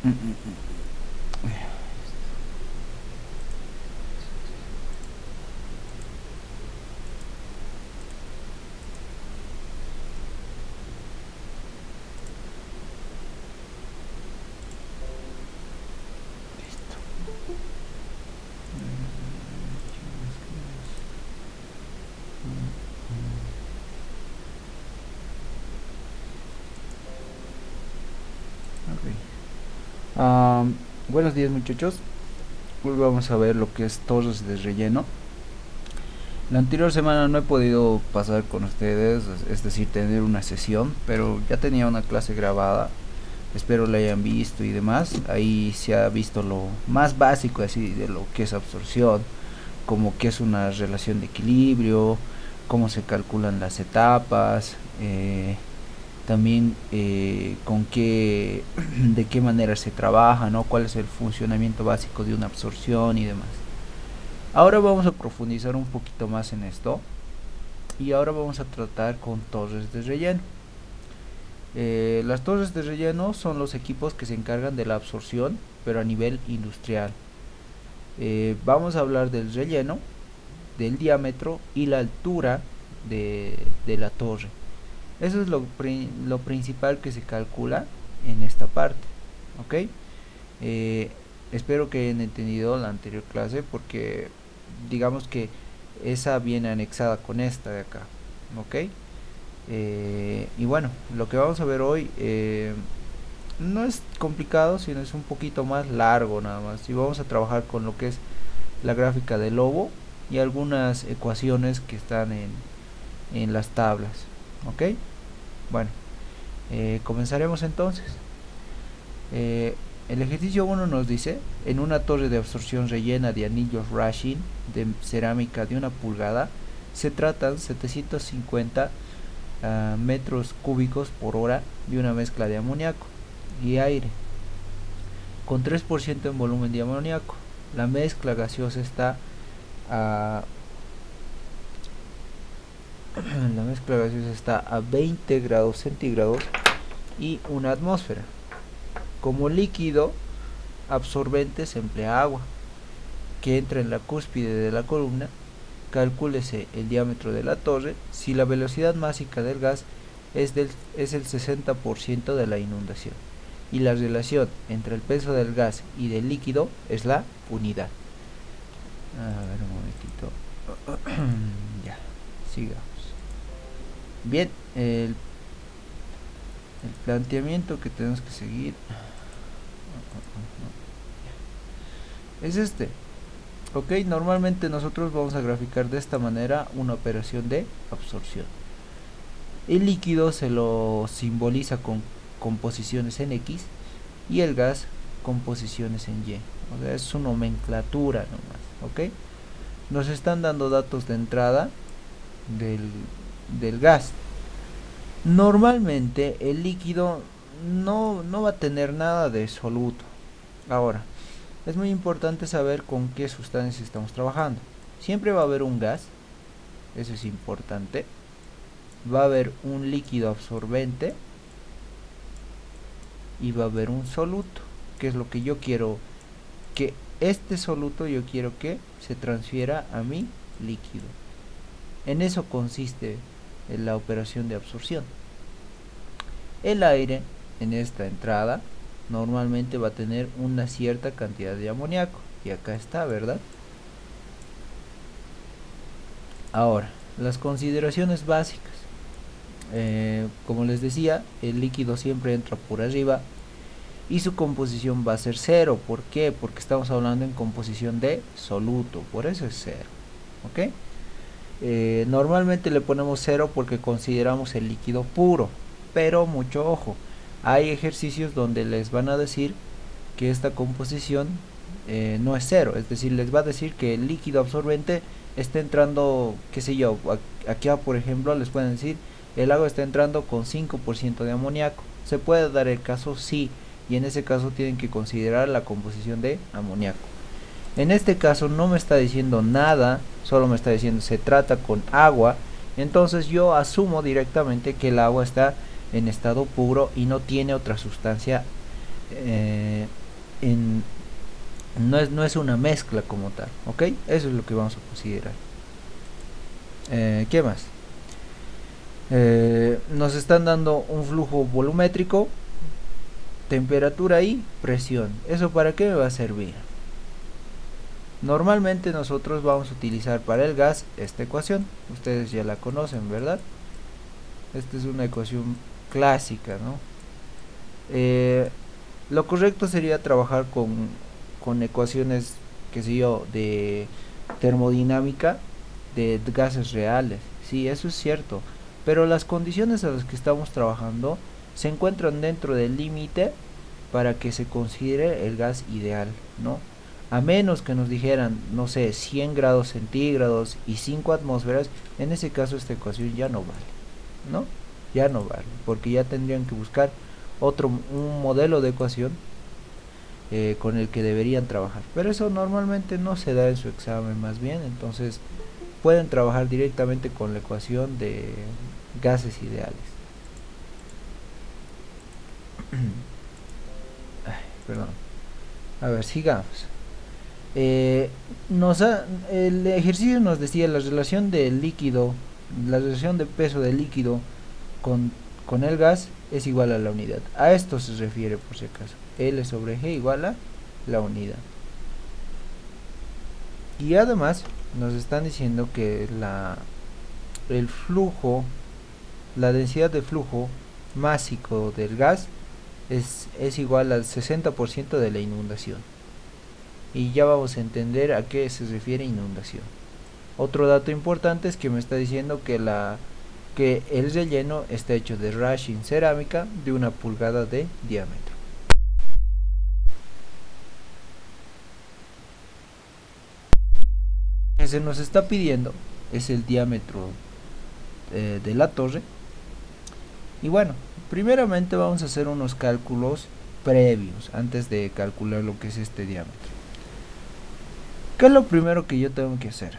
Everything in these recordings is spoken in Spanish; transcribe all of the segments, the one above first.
Mm, mm, mm. Listo. Ok. Buenos días, muchachos. Hoy vamos a ver lo que es torres de relleno. La anterior semana no he podido pasar con ustedes, es decir, tener una sesión, pero ya tenía una clase grabada. Espero la hayan visto y demás. Ahí se ha visto lo más básico así de lo que es absorción, como que es una relación de equilibrio, cómo se calculan las etapas, también con qué, de qué manera se trabaja, ¿no? Cuál es el funcionamiento básico de una absorción y demás. Ahora vamos a profundizar un poquito más en esto y ahora vamos a tratar con torres de relleno. Las torres de relleno son los equipos que se encargan de la absorción, pero a nivel industrial. Vamos a hablar del relleno, del diámetro y la altura de la torre. Eso es lo principal que se calcula en esta parte. ¿Ok? Eh, Espero que hayan entendido la anterior clase porque digamos que esa viene anexada con esta de acá. ¿Ok? Y bueno, lo que vamos a ver hoy no es complicado, sino es un poquito más largo nada más. Y vamos a trabajar con lo que es la gráfica del lobo y algunas ecuaciones que están en las tablas. ¿Ok? Bueno, comenzaremos entonces. El ejercicio 1 nos dice, en una torre de absorción rellena de anillos Rashin de cerámica de 1 pulgada, se tratan 750 metros cúbicos por hora de una mezcla de amoníaco y aire, con 3% en volumen de amoníaco. La mezcla gaseosa está a la mezcla gaseosa está a 20 grados centígrados y una atmósfera. Como líquido absorbente se emplea agua, que entra en la cúspide de la columna. Calcúlese el diámetro de la torre si la velocidad máxima del gas es el 60% de la inundación y la relación entre el peso del gas y del líquido es la unidad. A ver un momentito. Ya, sigamos. Bien, el planteamiento que tenemos que seguir es este. Ok, normalmente nosotros vamos a graficar de esta manera una operación de absorción. El líquido se lo simboliza con composiciones en X y el gas con posiciones en Y. O sea, es su nomenclatura nomás. Ok, nos están dando datos de entrada del, del gas. Normalmente el líquido no va a tener nada de soluto. Ahora, es muy importante saber con qué sustancias estamos trabajando. Siempre va a haber un gas, eso es importante. Va a haber un líquido absorbente y va a haber un soluto, que es lo que yo quiero, que este soluto yo quiero que se transfiera a mi líquido. En eso consiste en la operación de absorción. El aire en esta entrada normalmente va a tener una cierta cantidad de amoníaco y acá está, ¿verdad? Ahora, las consideraciones básicas. Como les decía, el líquido siempre entra por arriba y su composición va a ser cero. ¿Por qué? Porque estamos hablando en composición de soluto, por eso es cero. ¿Ok? Normalmente le ponemos cero porque consideramos el líquido puro, pero mucho ojo, hay ejercicios donde les van a decir que esta composición no es cero, es decir, les va a decir que el líquido absorbente está entrando, qué sé yo, aquí por ejemplo les pueden decir el agua está entrando con 5% de amoníaco. ¿Se puede dar el caso? Sí, y en ese caso tienen que considerar la composición de amoníaco. En este caso no me está diciendo nada, solo me está diciendo se trata con agua, entonces yo asumo directamente que el agua está en estado puro y no tiene otra sustancia eh, en, no es una mezcla como tal, ¿ok? Eso es lo que vamos a considerar. ¿Qué más? Nos están dando un flujo volumétrico, temperatura y presión. ¿Eso para qué me va a servir? Normalmente nosotros vamos a utilizar para el gas esta ecuación. Ustedes ya la conocen, ¿verdad? Esta es una ecuación clásica, ¿no? Lo correcto sería trabajar con ecuaciones, qué sé yo, de termodinámica de gases reales. Sí, eso es cierto. Pero las condiciones a las que estamos trabajando se encuentran dentro del límite para que se considere el gas ideal, ¿no? A menos que nos dijeran, no sé, 100 grados centígrados y 5 atmósferas, en ese caso esta ecuación ya no vale, ¿no? Ya no vale, porque ya tendrían que buscar un modelo de ecuación con el que deberían trabajar. Pero eso normalmente no se da en su examen, más bien, entonces pueden trabajar directamente con la ecuación de gases ideales. Ay, perdón. A ver, sigamos. El ejercicio nos decía la relación del líquido, la relación de peso del líquido con, con el gas es igual a la unidad. A esto se refiere por si acaso. L sobre G igual a la unidad. Y además nos están diciendo que el flujo, la densidad de flujo másico del gas es igual al 60% de la inundación. Y ya vamos a entender a qué se refiere inundación. Otro dato importante es que me está diciendo que el relleno está hecho de rashing cerámica de 1 pulgada de diámetro. Lo que se nos está pidiendo es el diámetro de la torre. Y bueno, primeramente vamos a hacer unos cálculos previos antes de calcular lo que es este diámetro. ¿Qué es lo primero que yo tengo que hacer?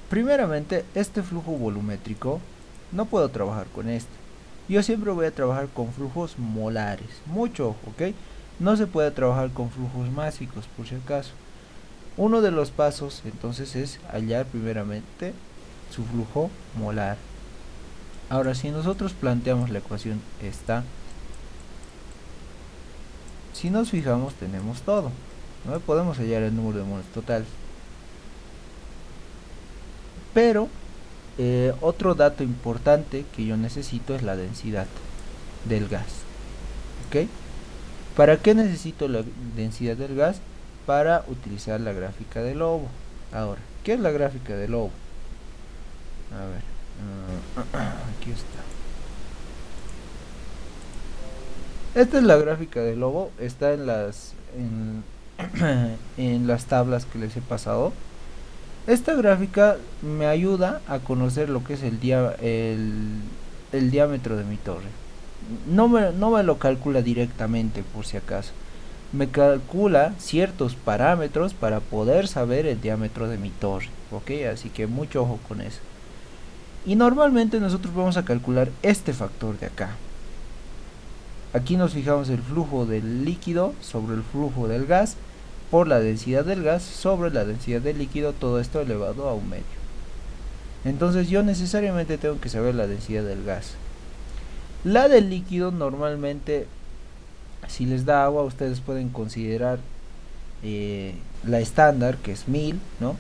Primeramente, este flujo volumétrico no puedo trabajar con este. Yo siempre voy a trabajar con flujos molares. Mucho ojo, ¿ok? No se puede trabajar con flujos másicos, por si acaso. Uno de los pasos entonces es hallar primeramente su flujo molar. Ahora, si nosotros planteamos la ecuación esta, si nos fijamos tenemos todo, ¿no? Podemos hallar el número de moles total. Pero otro dato importante que yo necesito es la densidad del gas. ¿Ok? ¿Para qué necesito la densidad del gas? Para utilizar la gráfica de Lobo. Ahora, ¿qué es la gráfica de Lobo? A ver, aquí está. Esta es la gráfica de Lobo, está en en las tablas que les he pasado. Esta gráfica me ayuda a conocer lo que es el diámetro de mi torre. No me lo calcula directamente, por si acaso. Me calcula ciertos parámetros para poder saber el diámetro de mi torre, ¿ok? Así que mucho ojo con eso. Y normalmente nosotros vamos a calcular este factor de acá. Aquí nos fijamos el flujo del líquido sobre el flujo del gas por la densidad del gas sobre la densidad del líquido, todo esto elevado a un medio. Entonces yo necesariamente tengo que saber la densidad del gas. La del líquido normalmente, si les da agua, ustedes pueden considerar la estándar, que es 1000, ¿no?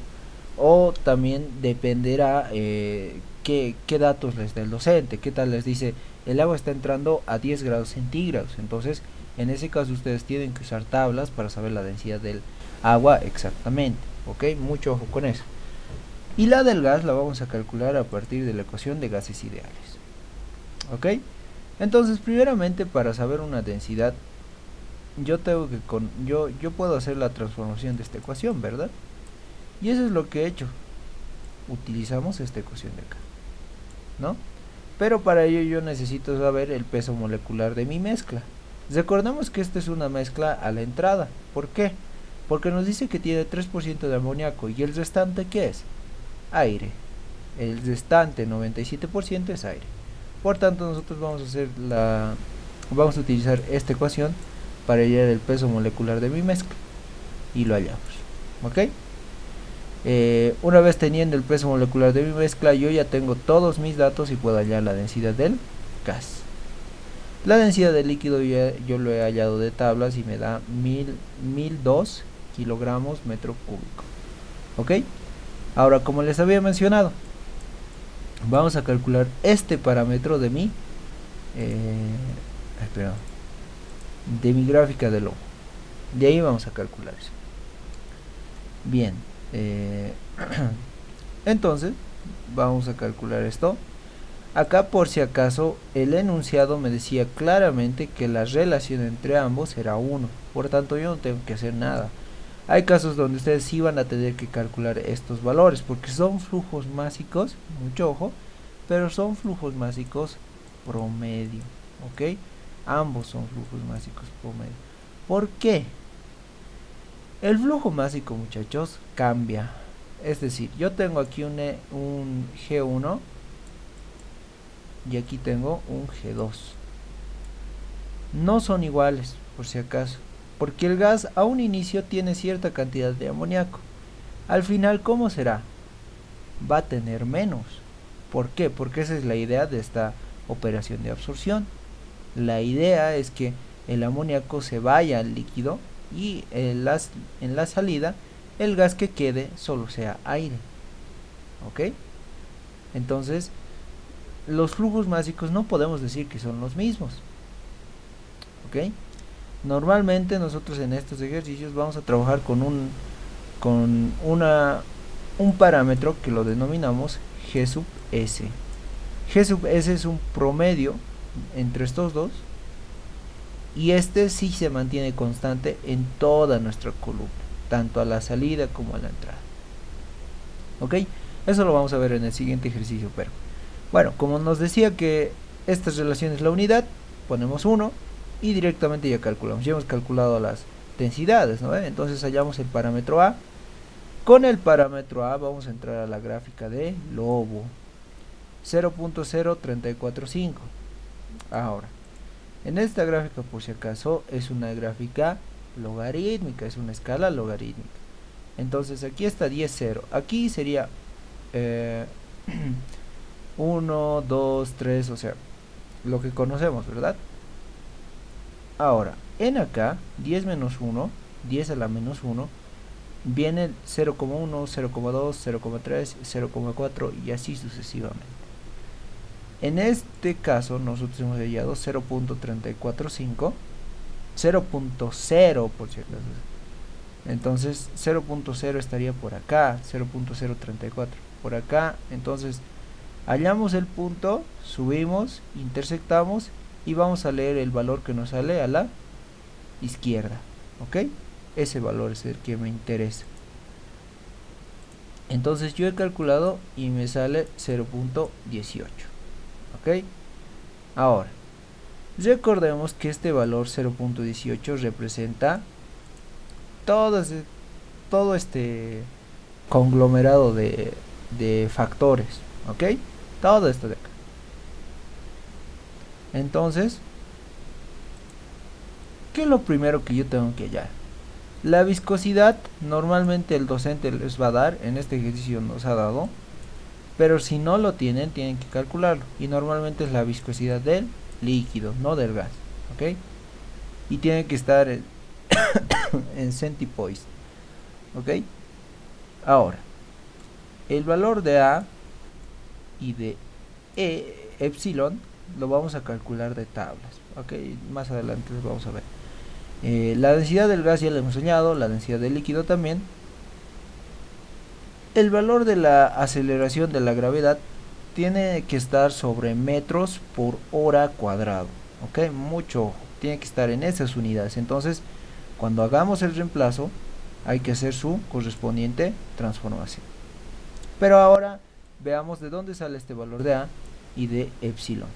O también dependerá qué datos les da el docente. ¿Qué tal les dice? El agua está entrando a 10 grados centígrados. Entonces, en ese caso ustedes tienen que usar tablas para saber la densidad del agua exactamente. ¿Ok? Mucho ojo con eso. Y la del gas la vamos a calcular a partir de la ecuación de gases ideales. ¿Ok? Entonces, primeramente, para saber una densidad, yo puedo hacer la transformación de esta ecuación, ¿verdad? Y eso es lo que he hecho. Utilizamos esta ecuación de acá, ¿no? Pero para ello yo necesito saber el peso molecular de mi mezcla. Recordemos que esta es una mezcla a la entrada. ¿Por qué? Porque nos dice que tiene 3% de amoníaco. ¿Y el restante qué es? Aire. El restante 97% es aire. Por tanto nosotros vamos a utilizar esta ecuación para hallar el peso molecular de mi mezcla y lo hallamos, ok. Una vez teniendo el peso molecular de mi mezcla, yo ya tengo todos mis datos y puedo hallar la densidad del gas. La densidad del líquido yo lo he hallado de tablas y me da 1002 kilogramos metro cúbico, ok. Ahora, como les había mencionado, vamos a calcular este parámetro de mi de mi gráfica de lobo. De ahí vamos a calcular eso. Bien, entonces vamos a calcular esto. Acá, por si acaso, el enunciado me decía claramente que la relación entre ambos era 1, por tanto yo no tengo que hacer nada. Hay casos donde ustedes sí van a tener que calcular estos valores porque son flujos másicos, mucho ojo, pero son flujos másicos promedio, ok. Ambos son flujos másicos promedio. ¿Por qué? El flujo másico, muchachos, cambia. Es decir, yo tengo aquí un G1 y aquí tengo un G2. No son iguales, por si acaso, porque el gas a un inicio tiene cierta cantidad de amoníaco. Al final, ¿cómo será? Va a tener menos. ¿Por qué? Porque esa es la idea de esta operación de absorción. La idea es que el amoníaco se vaya al líquido y en la salida el gas que quede solo sea aire, ¿ok? Entonces los flujos másicos no podemos decir que son los mismos, ¿ok? Normalmente nosotros en estos ejercicios vamos a trabajar con un parámetro que lo denominamos G sub S. G sub S es un promedio entre estos dos y este sí se mantiene constante en toda nuestra columna, tanto a la salida como a la entrada, ok. Eso lo vamos a ver en el siguiente ejercicio, pero bueno, como nos decía que esta relación es la unidad, ponemos 1 y directamente ya calculamos. Ya hemos calculado las densidades, ¿no? Entonces hallamos el parámetro A. Con el parámetro A vamos a entrar a la gráfica de lobo, 0.0345. Ahora, en esta gráfica, por si acaso, es una gráfica logarítmica, es una escala logarítmica. Entonces aquí está 10, 0. Aquí sería 1, 2, 3, o sea, lo que conocemos, ¿verdad? Ahora, en acá, 10 menos 1, 10 a la menos 1, viene 0,1, 0,2, 0,3, 0,4 y así sucesivamente. En este caso nosotros hemos hallado 0.345, 0.0 por si acaso. Entonces 0.0 estaría por acá, 0.034 por acá. Entonces hallamos el punto, subimos, intersectamos y vamos a leer el valor que nos sale a la izquierda, ok. Ese valor es el que me interesa. Entonces yo he calculado y me sale 0.18, ok. Ahora recordemos que este valor 0.18 representa todo este conglomerado de factores, ok, todo esto de acá. Entonces, ¿qué es lo primero que yo tengo que hallar? La viscosidad. Normalmente el docente les va a dar, en este ejercicio nos ha dado, pero si no lo tienen, tienen que calcularlo, y normalmente es la viscosidad del líquido, no del gas, ok, y tiene que estar en centipoise, ok. Ahora, el valor de A y de epsilon lo vamos a calcular de tablas, ok, más adelante lo vamos a ver. La densidad del gas ya lo hemos enseñado, la densidad del líquido también. El valor de la aceleración de la gravedad tiene que estar sobre metros por hora cuadrado, ok, mucho ojo, tiene que estar en esas unidades. Entonces cuando hagamos el reemplazo hay que hacer su correspondiente transformación. Pero ahora veamos de dónde sale este valor de A y de epsilon.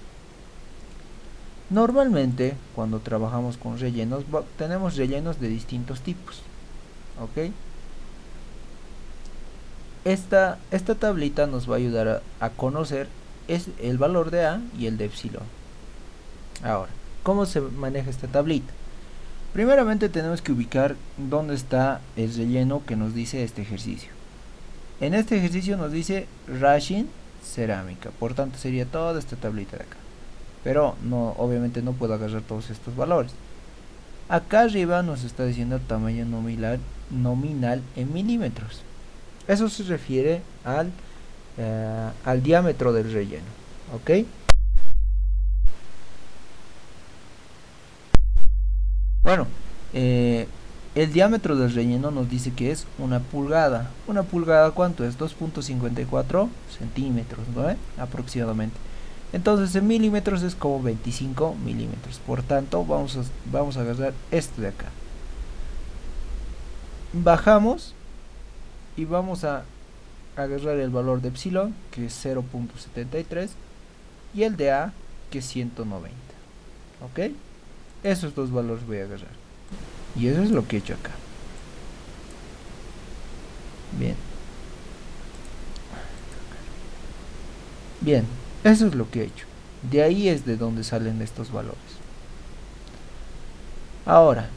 Normalmente cuando trabajamos con rellenos tenemos rellenos de distintos tipos, ok. Esta tablita nos va a ayudar a conocer el valor de A y el de epsilon. Ahora, ¿cómo se maneja esta tablita? Primeramente tenemos que ubicar dónde está el relleno que nos dice este ejercicio. En este ejercicio nos dice Rashin cerámica, por tanto sería toda esta tablita de acá. Pero no, obviamente no puedo agarrar todos estos valores. Acá arriba nos está diciendo tamaño nominal en milímetros. Eso se refiere al diámetro del relleno. ¿Ok? Bueno, el diámetro del relleno nos dice que es una pulgada. ¿Una pulgada cuánto es? 2.54 centímetros, ¿no? Aproximadamente. Entonces en milímetros es como 25 milímetros. Por tanto, vamos a agarrar esto de acá. Bajamos y vamos a agarrar el valor de epsilon, que es 0.73, y el de A, que es 190. ¿Ok? Esos dos valores voy a agarrar. Y eso es lo que he hecho acá. Bien. Bien, eso es lo que he hecho. De ahí es de donde salen estos valores. Ahora,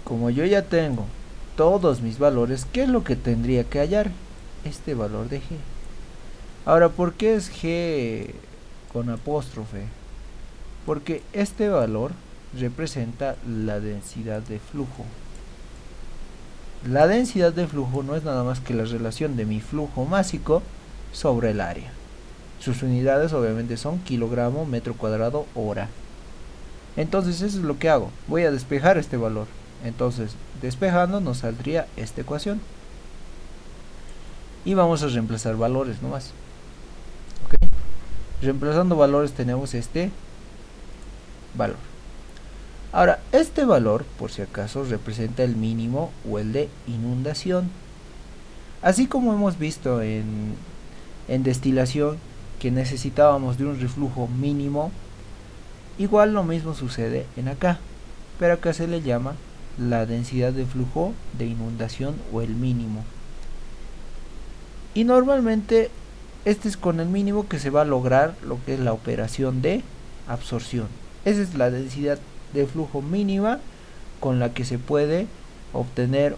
como yo ya tengo todos mis valores, ¿qué es lo que tendría que hallar? Este valor de G. Ahora, ¿por qué es G con apóstrofe? Porque este valor representa la densidad de flujo. La densidad de flujo no es nada más que la relación de mi flujo másico sobre el área. Sus unidades obviamente son kilogramo, metro cuadrado, hora. Entonces eso es lo que hago. Voy a despejar este valor. Entonces, despejando nos saldría esta ecuación. Y vamos a reemplazar valores nomás. ¿Okay? Reemplazando valores tenemos este valor. Ahora, este valor, por si acaso, representa el mínimo o el de inundación. Así como hemos visto en destilación que necesitábamos de un reflujo mínimo, igual lo mismo sucede en acá, pero acá se le llama la densidad de flujo de inundación o el mínimo. Y normalmente este es con el mínimo que se va a lograr lo que es la operación de absorción. Esa es la densidad de flujo mínima con la que se puede obtener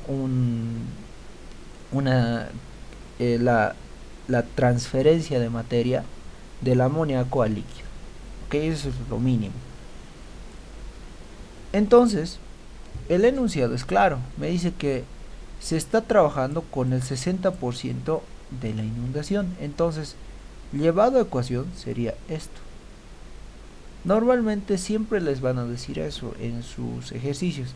la transferencia de materia del amoníaco al líquido. ¿Okay? Eso es lo mínimo. Entonces, el enunciado es claro. Me dice que se está trabajando con el 60% de la inundación. Entonces, llevado a ecuación sería esto. Normalmente siempre les van a decir eso en sus ejercicios.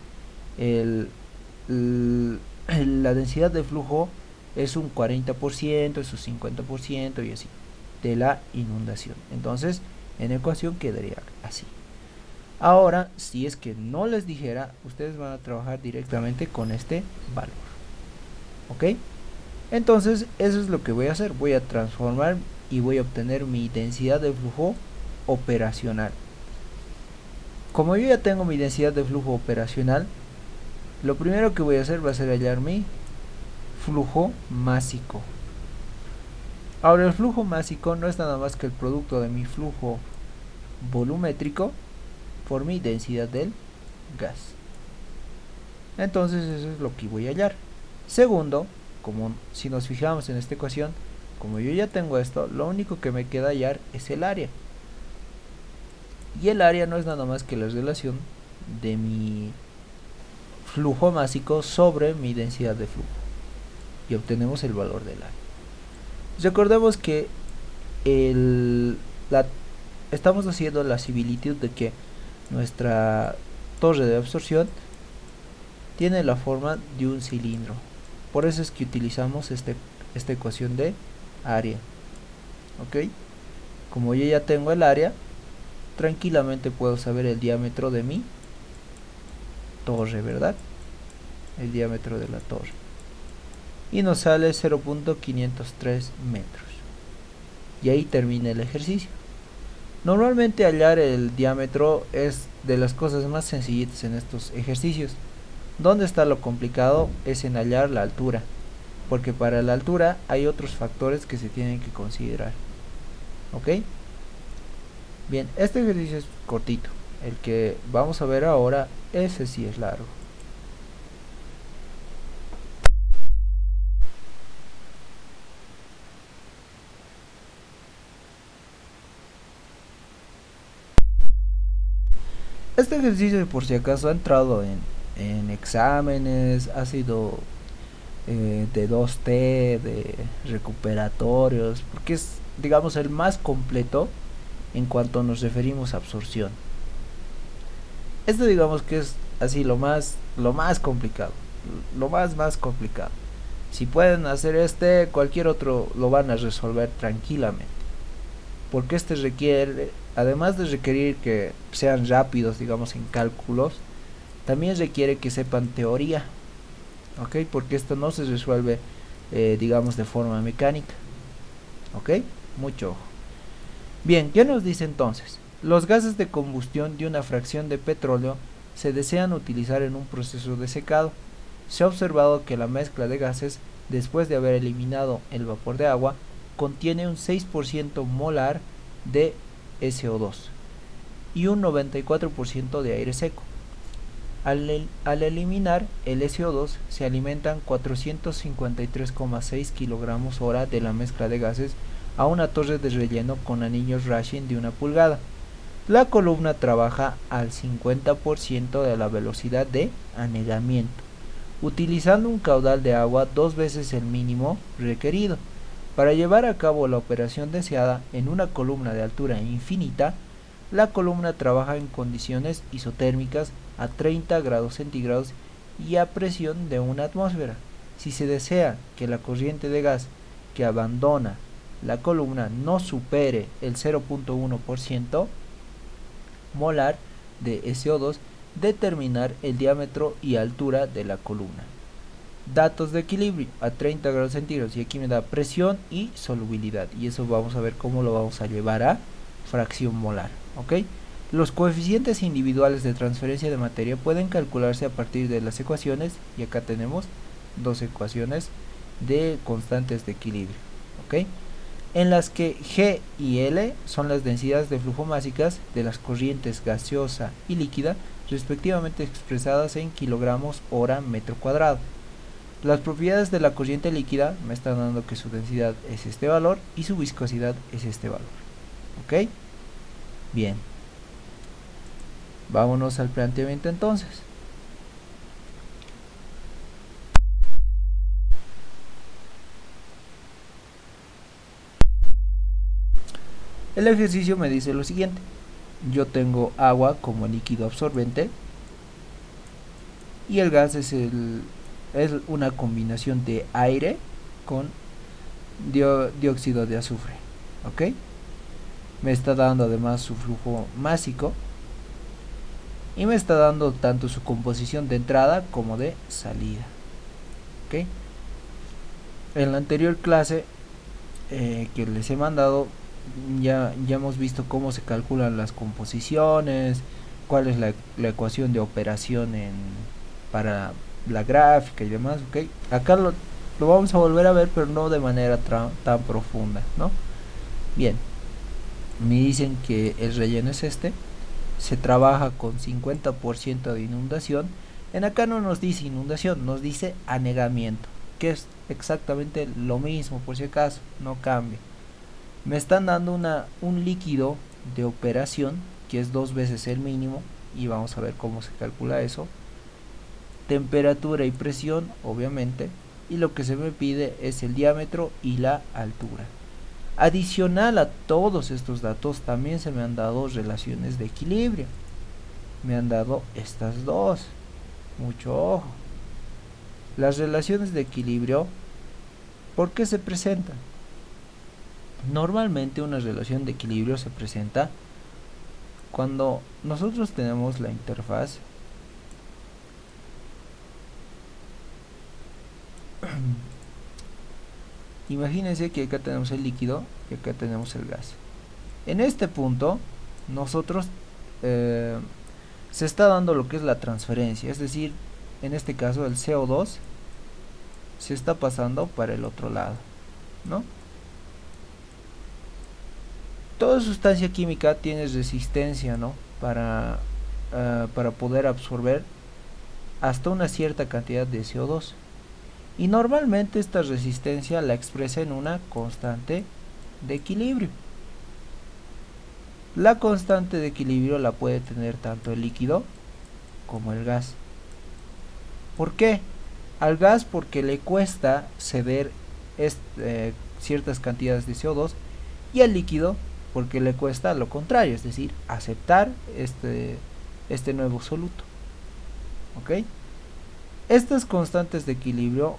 La densidad de flujo es un 40%, es un 50% y así, de la inundación. Entonces, en ecuación quedaría así. Ahora, si es que no les dijera, ustedes van a trabajar directamente con este valor. ¿Ok? Entonces, eso es lo que voy a hacer. Voy a transformar y voy a obtener mi densidad de flujo operacional. Como yo ya tengo mi densidad de flujo operacional, lo primero que voy a hacer va a ser hallar mi flujo másico. Ahora, el flujo másico no es nada más que el producto de mi flujo volumétrico por mi densidad del gas. Entonces eso es lo que voy a hallar. Segundo, como si nos fijamos en esta ecuación, como yo ya tengo esto, lo único que me queda hallar es el área. Y el área no es nada más que la relación de mi flujo másico sobre mi densidad de flujo. Y obtenemos el valor del área. Recordemos que estamos haciendo la similitud de que nuestra torre de absorción tiene la forma de un cilindro. Por eso es que utilizamos esta ecuación de área. ¿Ok? Como yo ya tengo el área, tranquilamente puedo saber el diámetro de mi torre, ¿verdad? El diámetro de la torre. Y nos sale 0.503 metros. Y ahí termina el ejercicio. Normalmente hallar el diámetro es de las cosas más sencillitas en estos ejercicios. Donde está lo complicado es en hallar la altura, porque para la altura hay otros factores que se tienen que considerar. ¿Ok? Bien, este ejercicio es cortito. El que vamos a ver ahora, ese sí es largo. Este ejercicio, por si acaso, ha entrado en exámenes, ha sido de 2T, de recuperatorios, porque es, digamos, el más completo en cuanto nos referimos a absorción. Este, digamos que es así lo más complicado, lo más complicado. Si pueden hacer este, cualquier otro lo van a resolver tranquilamente, porque este requiere, además de requerir que sean rápidos, digamos, en cálculos, también requiere que sepan teoría, ¿ok? Porque esto no se resuelve, digamos, de forma mecánica, ¿ok? Mucho ojo. Bien, ¿qué nos dice entonces? Los gases de combustión de una fracción de petróleo se desean utilizar en un proceso de secado. Se ha observado que la mezcla de gases, después de haber eliminado el vapor de agua, contiene un 6% molar de SO2 y un 94% de aire seco. Al eliminar el SO2 se alimentan 453,6 kilogramos hora de la mezcla de gases a una torre de relleno con anillos Raschin de 1 pulgada. La columna trabaja al 50% de la velocidad de anegamiento, utilizando un caudal de agua 2 veces el mínimo requerido. Para llevar a cabo la operación deseada en una columna de altura infinita, la columna trabaja en condiciones isotérmicas a 30 grados centígrados y a presión de una atmósfera. Si se desea que la corriente de gas que abandona la columna no supere el 0.1% molar de SO2, determinar el diámetro y altura de la columna. Datos de equilibrio a 30 grados centígrados, y aquí me da presión y solubilidad, y eso vamos a ver cómo lo vamos a llevar a fracción molar, ¿ok? Los coeficientes individuales de transferencia de materia pueden calcularse a partir de las ecuaciones, y acá tenemos dos ecuaciones de constantes de equilibrio, ¿ok? En las que G y L son las densidades de flujo básicas de las corrientes gaseosa y líquida, respectivamente expresadas en kilogramos hora metro cuadrado. Las propiedades de la corriente líquida me están dando que su densidad es este valor y su viscosidad es este valor, ¿ok? Bien, vámonos al planteamiento entonces. El ejercicio me dice lo siguiente: yo tengo agua como líquido absorbente y el gas es una combinación de aire con dióxido de azufre, ¿ok? Me está dando además su flujo másico y me está dando tanto su composición de entrada como de salida, ¿ok? En la anterior clase que les he mandado, ya hemos visto cómo se calculan las composiciones, cuál es la ecuación de operación para la gráfica y demás, ¿ok? Acá lo vamos a volver a ver, pero no de manera tan profunda, ¿no? Bien, me dicen que el relleno es este, se trabaja con 50% de inundación. En acá no nos dice inundación, nos dice anegamiento, que es exactamente lo mismo, por si acaso, no cambia. Me están dando un líquido de operación, que es 2 veces el mínimo, y vamos a ver cómo se calcula eso. Temperatura y presión, obviamente, y lo que se me pide es el diámetro y la altura. Adicional a todos estos datos, también se me han dado relaciones de equilibrio. Me han dado estas dos. Mucho ojo. Las relaciones de equilibrio, ¿por qué se presentan? Normalmente una relación de equilibrio se presenta cuando nosotros tenemos la interfaz imagínense que acá tenemos el líquido y acá tenemos el gas. En este punto nosotros se está dando lo que es la transferencia, es decir, en este caso el CO2 se está pasando para el otro lado, ¿no? Toda sustancia química tiene resistencia, ¿no? Para para poder absorber hasta una cierta cantidad de CO2. Y normalmente esta resistencia la expresa en una constante de equilibrio. La constante de equilibrio la puede tener tanto el líquido como el gas. ¿Por qué? Al gas porque le cuesta ceder ciertas cantidades de CO2, y al líquido porque le cuesta lo contrario, es decir, aceptar este nuevo soluto. ¿Ok? Estas constantes de equilibrio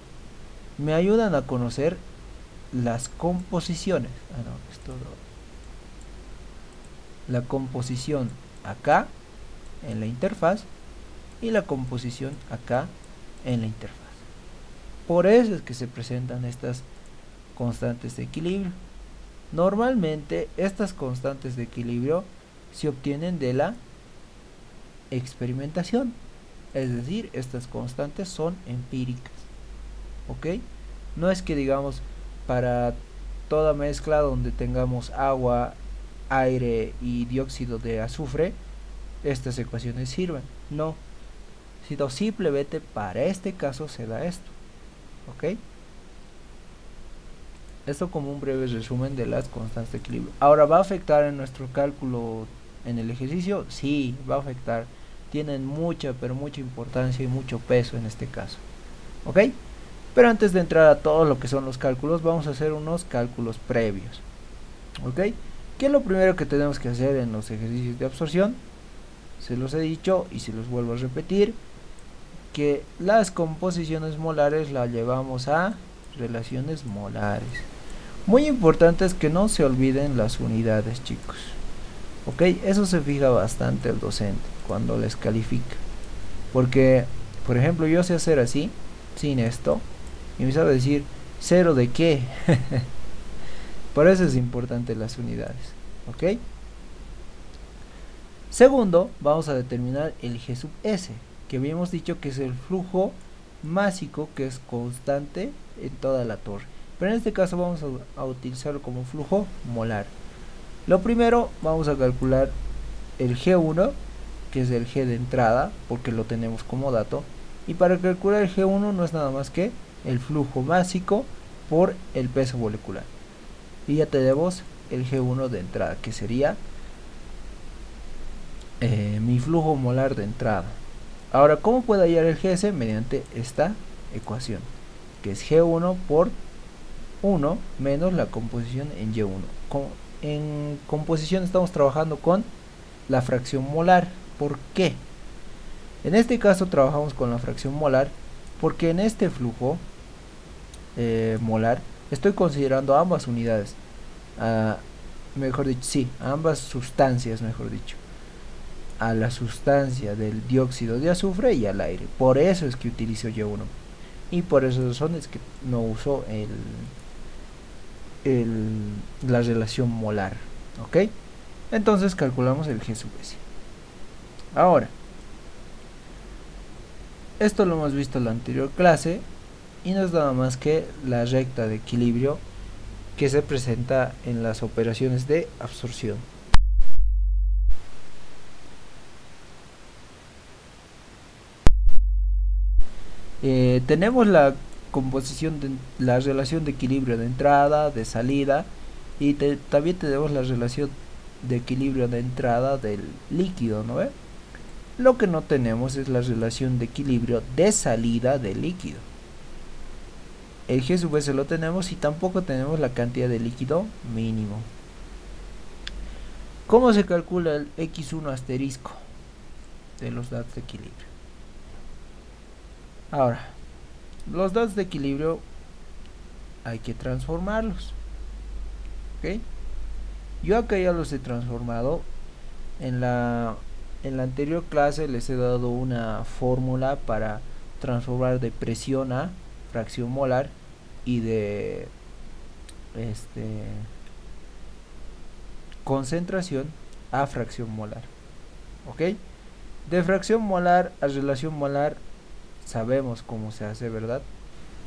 me ayudan a conocer las composiciones. La composición acá en la interfaz y la composición acá en la interfaz. Por eso es que se presentan estas constantes de equilibrio. Normalmente estas constantes de equilibrio se obtienen de la experimentación, es decir, estas constantes son empíricas. ¿Ok? No es que digamos para toda mezcla donde tengamos agua, aire y dióxido de azufre estas ecuaciones sirven. No, sino simplemente para este caso se da esto. ¿Ok? Esto como un breve resumen de las constantes de equilibrio. Ahora, ¿va a afectar en nuestro cálculo en el ejercicio? Sí, va a afectar. Tienen mucha, pero mucha importancia y mucho peso en este caso. ¿Ok? Pero antes de entrar a todo lo que son los cálculos, vamos a hacer unos cálculos previos. ¿Ok? ¿Qué es lo primero que tenemos que hacer en los ejercicios de absorción? Se los he dicho y se los vuelvo a repetir, que las composiciones molares las llevamos a relaciones molares. Muy importante es que no se olviden las unidades, chicos. Ok, eso se fija bastante el docente cuando les califica. Porque, por ejemplo, yo sé hacer así, sin esto, y me sabe decir, ¿cero de qué? Por eso es importante las unidades. Ok. Segundo, vamos a determinar el G sub S, que habíamos dicho que es el flujo másico que es constante en toda la torre. Pero en este caso vamos a utilizarlo como flujo molar. Lo primero, vamos a calcular el G1, que es el G de entrada, porque lo tenemos como dato. Y para calcular el G1 no es nada más que el flujo másico por el peso molecular. Y ya tenemos el G1 de entrada, que sería mi flujo molar de entrada. Ahora, ¿cómo puedo hallar el GS? Mediante esta ecuación, que es G1 por 1 menos la composición en Y1. En composición estamos trabajando con la fracción molar. ¿Por qué? En este caso trabajamos con la fracción molar porque en este flujo molar estoy considerando ambas unidades, mejor dicho, sí, ambas sustancias, mejor dicho, a la sustancia del dióxido de azufre y al aire. Por eso es que utilizo Y1 y por esas razones que no uso la relación molar. ¿Ok? Entonces calculamos el G sub S. Ahora, esto lo hemos visto en la anterior clase y no es nada más que la recta de equilibrio que se presenta en las operaciones de absorción. Tenemos la composición de la relación de equilibrio de entrada, de salida, y también tenemos la relación de equilibrio de entrada del líquido, ¿no ve? Lo que no tenemos es la relación de equilibrio de salida del líquido. El G sub S lo tenemos y tampoco tenemos la cantidad de líquido mínimo. ¿Cómo se calcula el X1 asterisco de los datos de equilibrio? Ahora, los datos de equilibrio hay que transformarlos. ¿Ok? Yo acá ya los he transformado. En la anterior clase les he dado una fórmula para transformar de presión a fracción molar y de concentración a fracción molar. ¿Ok? De fracción molar a relación molar sabemos cómo se hace, ¿verdad?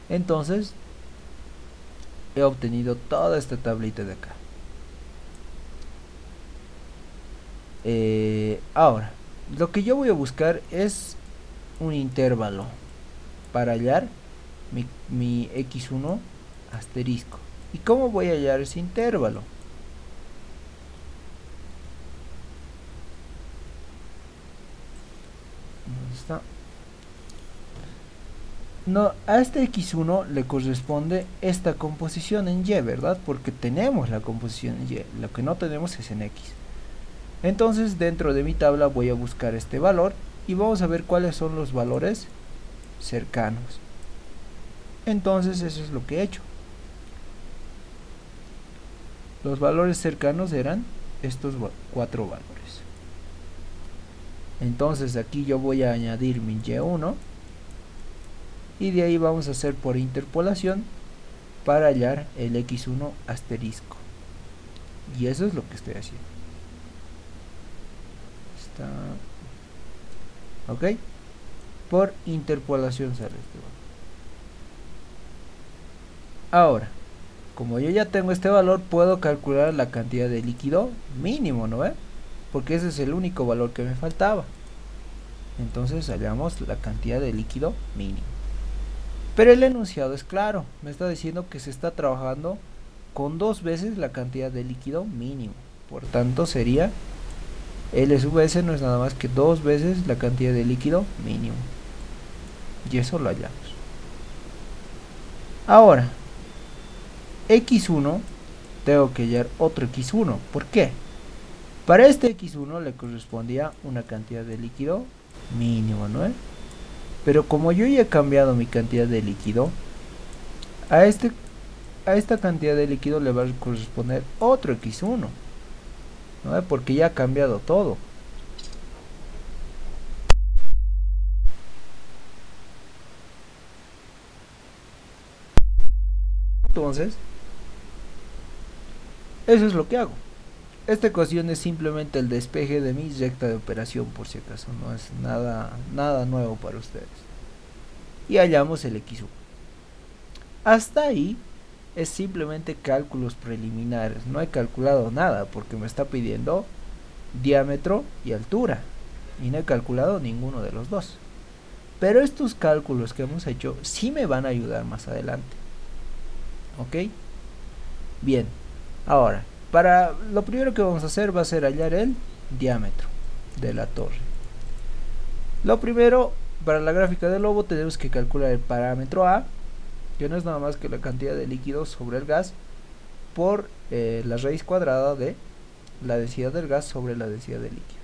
Entonces he obtenido toda esta tablita de acá. Ahora, Lo que yo voy a buscar es un intervalo para hallar mi x1 asterisco. ¿Y cómo voy a hallar ese intervalo? ¿Dónde está? No, a este x1 le corresponde esta composición en y, ¿verdad? Porque tenemos la composición en y, lo que no tenemos es en x. Entonces dentro de mi tabla voy a buscar este valor y vamos a ver cuáles son los valores cercanos. Entonces eso es lo que he hecho. Los valores cercanos eran estos 4 valores. Entonces aquí yo voy a añadir mi y1 y de ahí vamos a hacer por interpolación para hallar el x1 asterisco. Y eso es lo que estoy haciendo. Ok, por interpolación sale este valor. Ahora, como yo ya tengo este valor, puedo calcular la cantidad de líquido mínimo, ¿no ve? Porque ese es el único valor que me faltaba. Entonces hallamos la cantidad de líquido mínimo. Pero el enunciado es claro, me está diciendo que se está trabajando con 2 veces la cantidad de líquido mínimo. Por tanto sería L sub S no es nada más que 2 veces la cantidad de líquido mínimo. Y eso lo hallamos. Ahora, x1 tengo que hallar otro x1. ¿Por qué? Para este x1 le correspondía una cantidad de líquido mínimo, ¿no? Pero como yo ya he cambiado mi cantidad de líquido, a esta cantidad de líquido le va a corresponder otro x1, ¿no? Porque ya ha cambiado todo. Entonces, eso es lo que hago. Esta ecuación es simplemente el despeje de mi recta de operación, por si acaso, no es nada nuevo para ustedes. Y hallamos el x1. Hasta ahí es simplemente cálculos preliminares, no he calculado nada porque me está pidiendo diámetro y altura y no he calculado ninguno de los dos. Pero estos cálculos que hemos hecho sí me van a ayudar más adelante. ¿Ok? Bien, ahora lo primero que vamos a hacer va a ser hallar el diámetro de la torre. Lo primero, para la gráfica del lobo tenemos que calcular el parámetro A, que no es nada más que la cantidad de líquido sobre el gas por la raíz cuadrada de la densidad del gas sobre la densidad del líquido.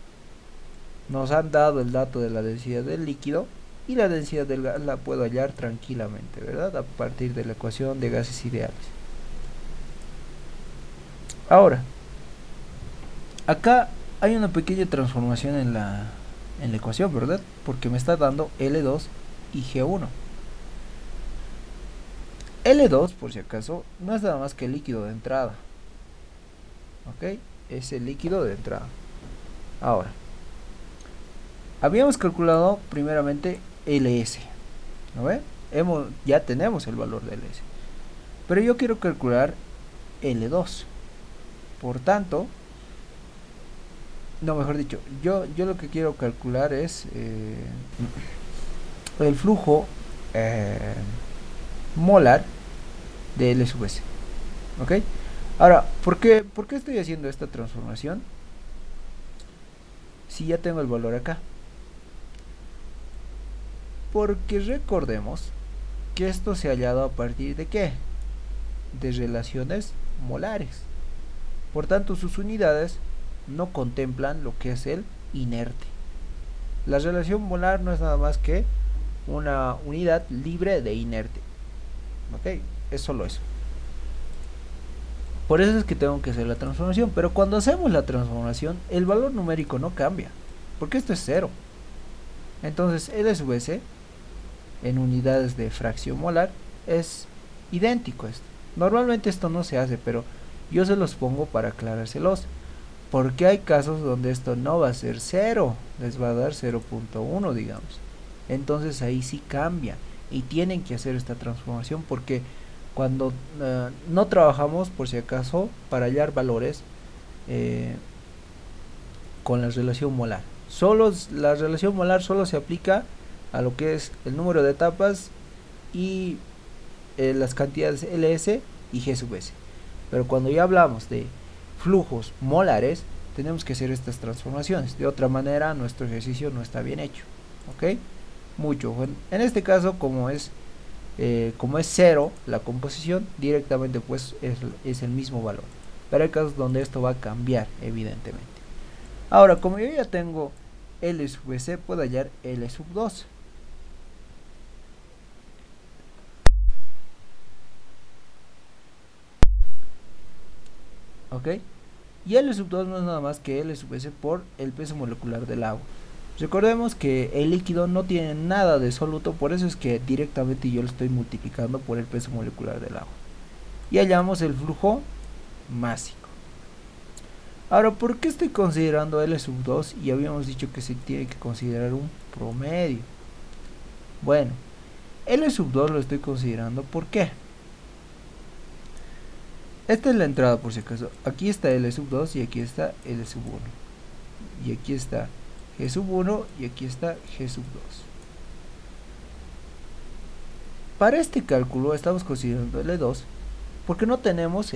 Nos han dado el dato de la densidad del líquido y la densidad del gas la puedo hallar tranquilamente, ¿verdad? A partir de la ecuación de gases ideales. Ahora, acá hay una pequeña transformación en la ecuación, ¿verdad? Porque me está dando L2 y G1. L2, por si acaso, no es nada más que el líquido de entrada. ¿Ok? Es el líquido de entrada. Ahora, habíamos calculado primeramente LS. ¿No ve? Ya tenemos el valor de LS. Pero yo quiero calcular L2. Por tanto, no, mejor dicho, yo lo que quiero calcular es el flujo molar de L sub S. ¿Ok? Ahora, ¿por qué estoy haciendo esta transformación? Si ya tengo el valor acá. Porque recordemos que esto se ha hallado a partir de ¿qué? De relaciones molares. Por tanto, sus unidades no contemplan lo que es el inerte. La relación molar no es nada más que una unidad libre de inerte. ¿Ok? Es solo eso. Por eso es que tengo que hacer la transformación. Pero cuando hacemos la transformación, el valor numérico no cambia. Porque esto es 0. Entonces, L sub S en unidades de fracción molar es idéntico a esto. Normalmente esto no se hace, pero yo se los pongo para aclarárselos. Porque hay casos donde esto no va a ser 0. Les va a dar 0.1, digamos. Entonces ahí sí cambia. Y tienen que hacer esta transformación porque cuando no trabajamos, por si acaso, para hallar valores con la relación molar. La relación molar solo se aplica a lo que es el número de etapas y las cantidades LS y G sub S. Pero cuando ya hablamos de flujos molares, tenemos que hacer estas transformaciones. De otra manera, nuestro ejercicio no está bien hecho. ¿Ok? Mucho. En este caso, como es cero la composición, directamente pues es el mismo valor. Pero hay casos donde esto va a cambiar, evidentemente. Ahora, como yo ya tengo L sub S, puedo hallar L sub 2. ¿Ok? Y L sub 2 no es nada más que L sub S por el peso molecular del agua. Recordemos que el líquido no tiene nada de soluto, por eso es que directamente yo lo estoy multiplicando por el peso molecular del agua. Y hallamos el flujo másico. Ahora, ¿por qué estoy considerando L sub 2? Y habíamos dicho que se tiene que considerar un promedio. Bueno, L sub 2 lo estoy considerando, ¿por qué? Esta es la entrada, por si acaso. Aquí está L sub 2 y aquí está L sub 1. Y aquí está G sub 1 y aquí está G sub 2. Para este cálculo estamos considerando L2 porque no tenemos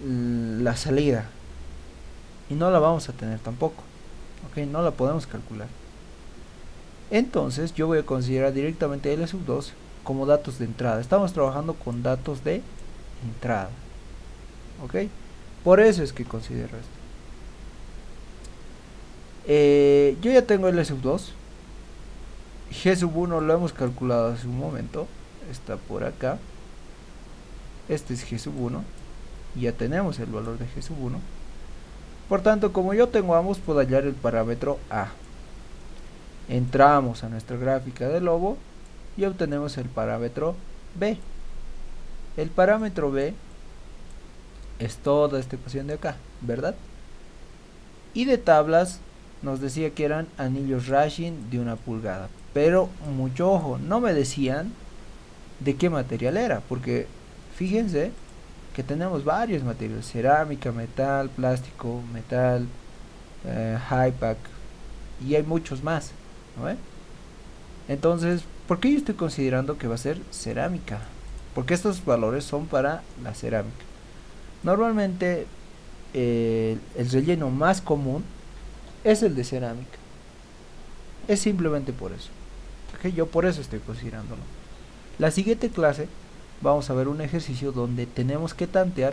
la salida. Y no la vamos a tener tampoco. Ok, no la podemos calcular. Entonces yo voy a considerar directamente L sub 2 como datos de entrada. Estamos trabajando con datos de entrada. Ok, por eso es que considero esto. Yo ya tengo L sub 2. G sub 1 lo hemos calculado hace un momento. Está por acá. Este es G sub 1. Ya tenemos el valor de G sub 1. Por tanto, como yo tengo ambos, puedo hallar el parámetro A. Entramos a nuestra gráfica de lobo y obtenemos el parámetro B. El parámetro B es toda esta ecuación de acá, ¿verdad? Y de tablas nos decía que eran anillos Rashing de 1 pulgada. Pero mucho ojo, no me decían de qué material era, porque fíjense que tenemos varios materiales: cerámica, metal, plástico, metal, high-pack, y hay muchos más, ¿no? Entonces, ¿por qué yo estoy considerando que va a ser cerámica? Porque estos valores son para la cerámica. Normalmente el relleno más común es el de cerámica. Es simplemente por eso. ¿Okay? Yo por eso estoy considerándolo. La siguiente clase vamos a ver un ejercicio donde tenemos que tantear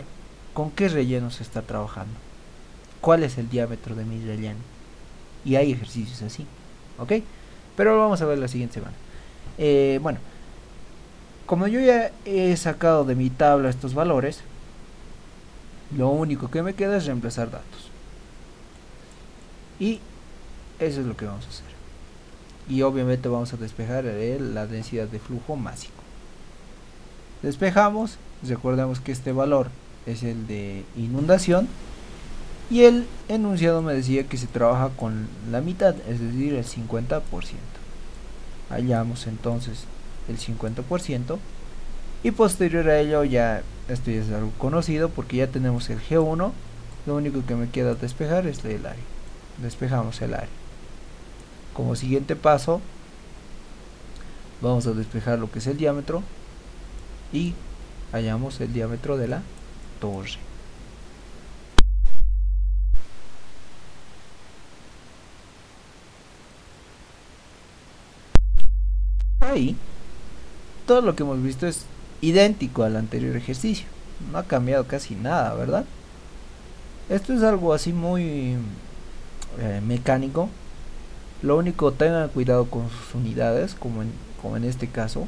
con qué relleno se está trabajando, cuál es el diámetro de mi relleno, y hay ejercicios así, ¿ok? Pero lo vamos a ver la siguiente semana. Bueno, como yo ya he sacado de mi tabla estos valores, lo único que me queda es reemplazar datos, y eso es lo que vamos a hacer. Y obviamente vamos a despejar la densidad de flujo másico. Despejamos, recordemos que este valor es el de inundación y el enunciado me decía que se trabaja con la mitad, es decir, el 50%. Hallamos entonces el 50% y posterior a ello ya esto ya es algo conocido porque ya tenemos el G1. Lo único que me queda despejar es el área. Despejamos el área. Como siguiente paso vamos a despejar lo que es el diámetro y hallamos el diámetro de la torre. Ahí todo lo que hemos visto es idéntico al anterior ejercicio, no ha cambiado casi nada, ¿verdad? Esto es algo así muy mecánico. Lo único, tengan cuidado con sus unidades, como en este caso,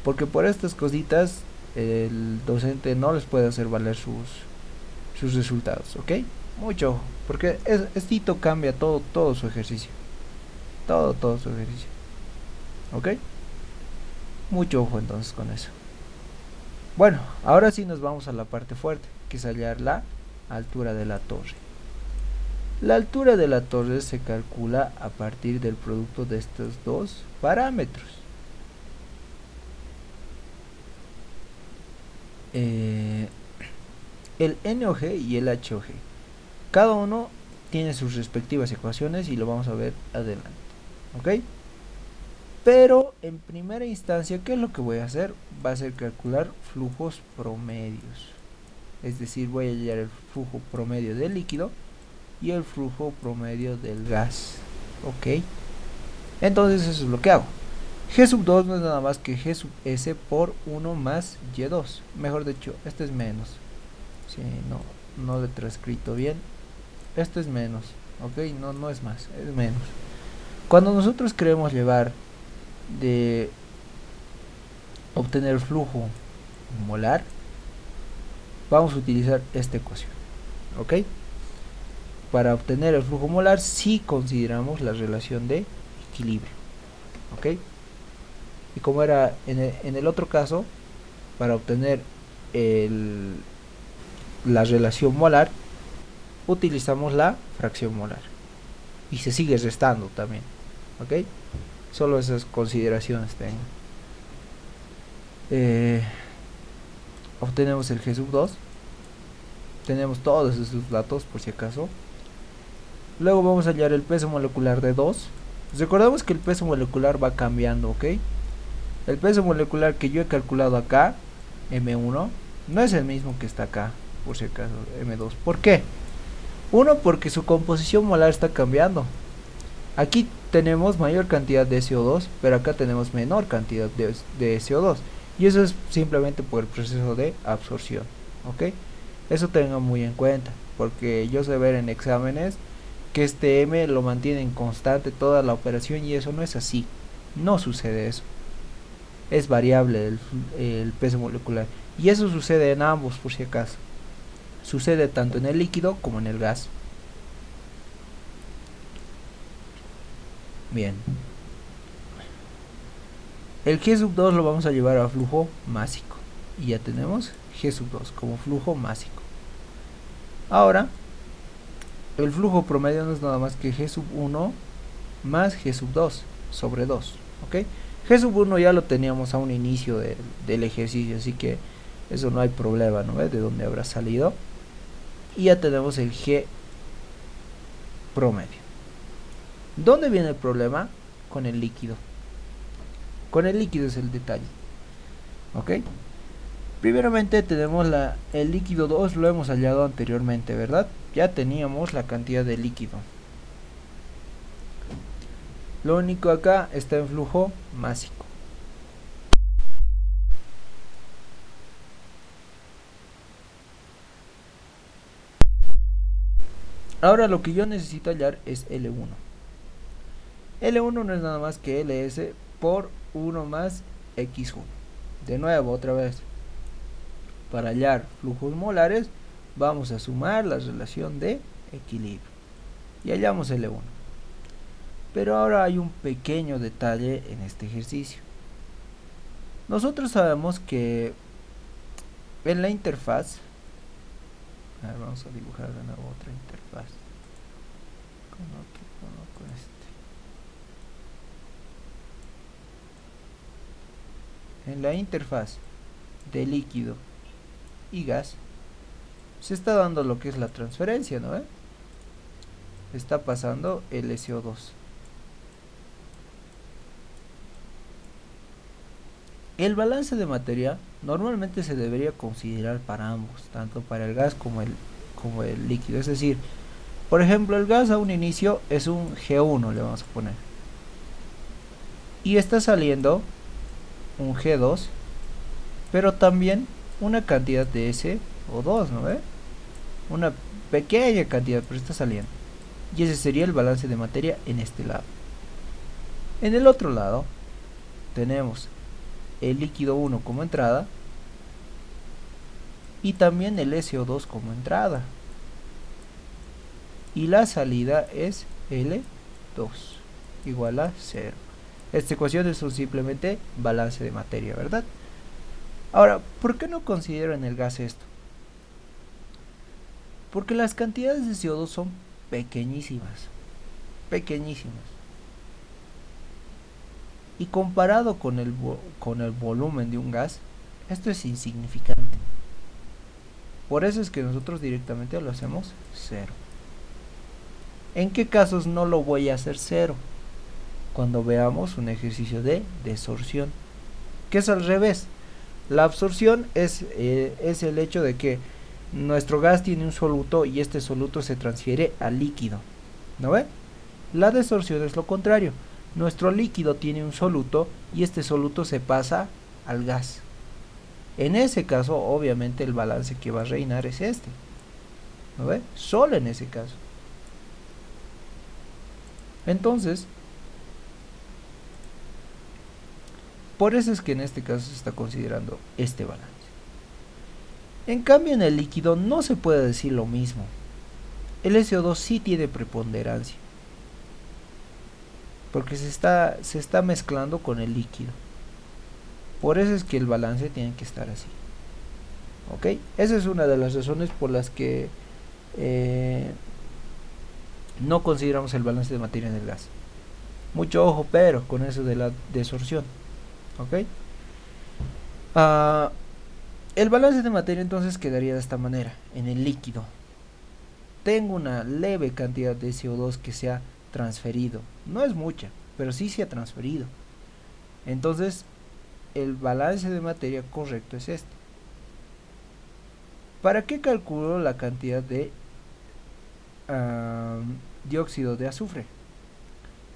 porque por estas cositas el docente no les puede hacer valer sus resultados, ¿ok? Mucho ojo, porque esto cambia todo su ejercicio, todo su ejercicio, ¿ok? Mucho ojo entonces con eso. Bueno, ahora sí nos vamos a la parte fuerte, que es hallar la altura de la torre. La altura de la torre se calcula a partir del producto de estos dos parámetros. El NOG y el HOG. Cada uno tiene sus respectivas ecuaciones y lo vamos a ver adelante, ¿ok? Pero en primera instancia, ¿qué es lo que voy a hacer? Va a ser calcular flujos promedios. Es decir, voy a hallar el flujo promedio del líquido y el flujo promedio del gas, ¿ok? Entonces eso es lo que hago. G sub 2 no es nada más que G sub S por 1 más Y2. Mejor dicho, este es menos. Si no lo he transcrito bien. Esto es menos, ¿ok? No es más, es menos. Cuando nosotros queremos llevar de obtener flujo molar, vamos a utilizar esta ecuación, ¿ok? Para obtener el flujo molar si consideramos la relación de equilibrio, ¿ok? Y como era en el otro caso, para obtener la relación molar, utilizamos la fracción molar. Y se sigue restando también, ¿ok? Solo esas consideraciones tengo. Obtenemos el G sub 2. Tenemos todos esos datos por si acaso. Luego vamos a hallar el peso molecular de 2. Recordemos que el peso molecular va cambiando, ¿ok? El peso molecular que yo he calculado acá, M1, no es el mismo que está acá, por si acaso, M2. ¿Por qué? Uno, porque su composición molar está cambiando. Aquí tenemos mayor cantidad de CO2, pero acá tenemos menor cantidad de CO2. Y eso es simplemente por el proceso de absorción, ¿ok? Eso tengan muy en cuenta, porque yo sé ver en exámenes que este M lo mantiene en constante toda la operación y eso no es así. No sucede eso. Es variable el peso molecular. Y eso sucede en ambos, por si acaso. Sucede tanto en el líquido como en el gas. Bien. El G sub 2 lo vamos a llevar a flujo másico. Y ya tenemos G sub 2 como flujo másico. Ahora, el flujo promedio no es nada más que G sub 1 más G sub 2 sobre 2. ¿Ok? G sub 1 ya lo teníamos a un inicio del ejercicio, así que eso no hay problema, ¿no? De dónde habrá salido. Y ya tenemos el G promedio. ¿Dónde viene el problema? Con el líquido. Con el líquido es el detalle. ¿Ok? Primeramente tenemos el líquido 2, lo hemos hallado anteriormente, ¿verdad? Ya teníamos la cantidad de líquido. Lo único acá está en flujo másico. Ahora lo que yo necesito hallar es L1. L1 no es nada más que LS por 1 más X1. De nuevo, otra vez. Para hallar flujos molares, vamos a sumar la relación de equilibrio. Y hallamos L1. Pero ahora hay un pequeño detalle en este ejercicio. Nosotros sabemos que en la interfaz, vamos a dibujar de nuevo otra interfaz con este. En la interfaz de líquido y gas se está dando lo que es la transferencia, ¿no? Está pasando el SO2. El balance de materia normalmente se debería considerar para ambos, tanto para el gas como el líquido. Es decir, por ejemplo, el gas a un inicio es un G1, le vamos a poner. Y está saliendo un G2, pero también una cantidad de SO2, ¿no ve? Una pequeña cantidad, pero está saliendo. Y ese sería el balance de materia en este lado. En el otro lado tenemos el líquido 1 como entrada y también el SO2 como entrada, y la salida es L2 igual a 0. Estas ecuaciones son simplemente balance de materia, ¿verdad? Ahora, ¿por qué no considero en el gas esto? Porque las cantidades de CO2 son pequeñísimas, pequeñísimas. Y comparado con el volumen de un gas, esto es insignificante. Por eso es que nosotros directamente lo hacemos 0. ¿En qué casos no lo voy a hacer cero? Cuando veamos un ejercicio de desorción, que es al revés. La absorción es el hecho de que nuestro gas tiene un soluto y este soluto se transfiere al líquido, ¿no ve? La desorción es lo contrario. Nuestro líquido tiene un soluto y este soluto se pasa al gas. En ese caso, obviamente, el balance que va a reinar es este, ¿no ve? Solo en ese caso. Entonces, por eso es que en este caso se está considerando este balance. En cambio, en el líquido no se puede decir lo mismo. El SO2 sí tiene preponderancia, porque se está mezclando con el líquido. Por eso es que el balance tiene que estar así. ¿Ok? Esa es una de las razones por las que no consideramos el balance de materia en el gas. Mucho ojo, pero con eso de la desorción. ¿Ok? El balance de materia entonces quedaría de esta manera. En el líquido tengo una leve cantidad de CO2 que se ha transferido. No es mucha, pero sí se ha transferido. Entonces, el balance de materia correcto es este. ¿Para qué calculo la cantidad de dióxido de azufre?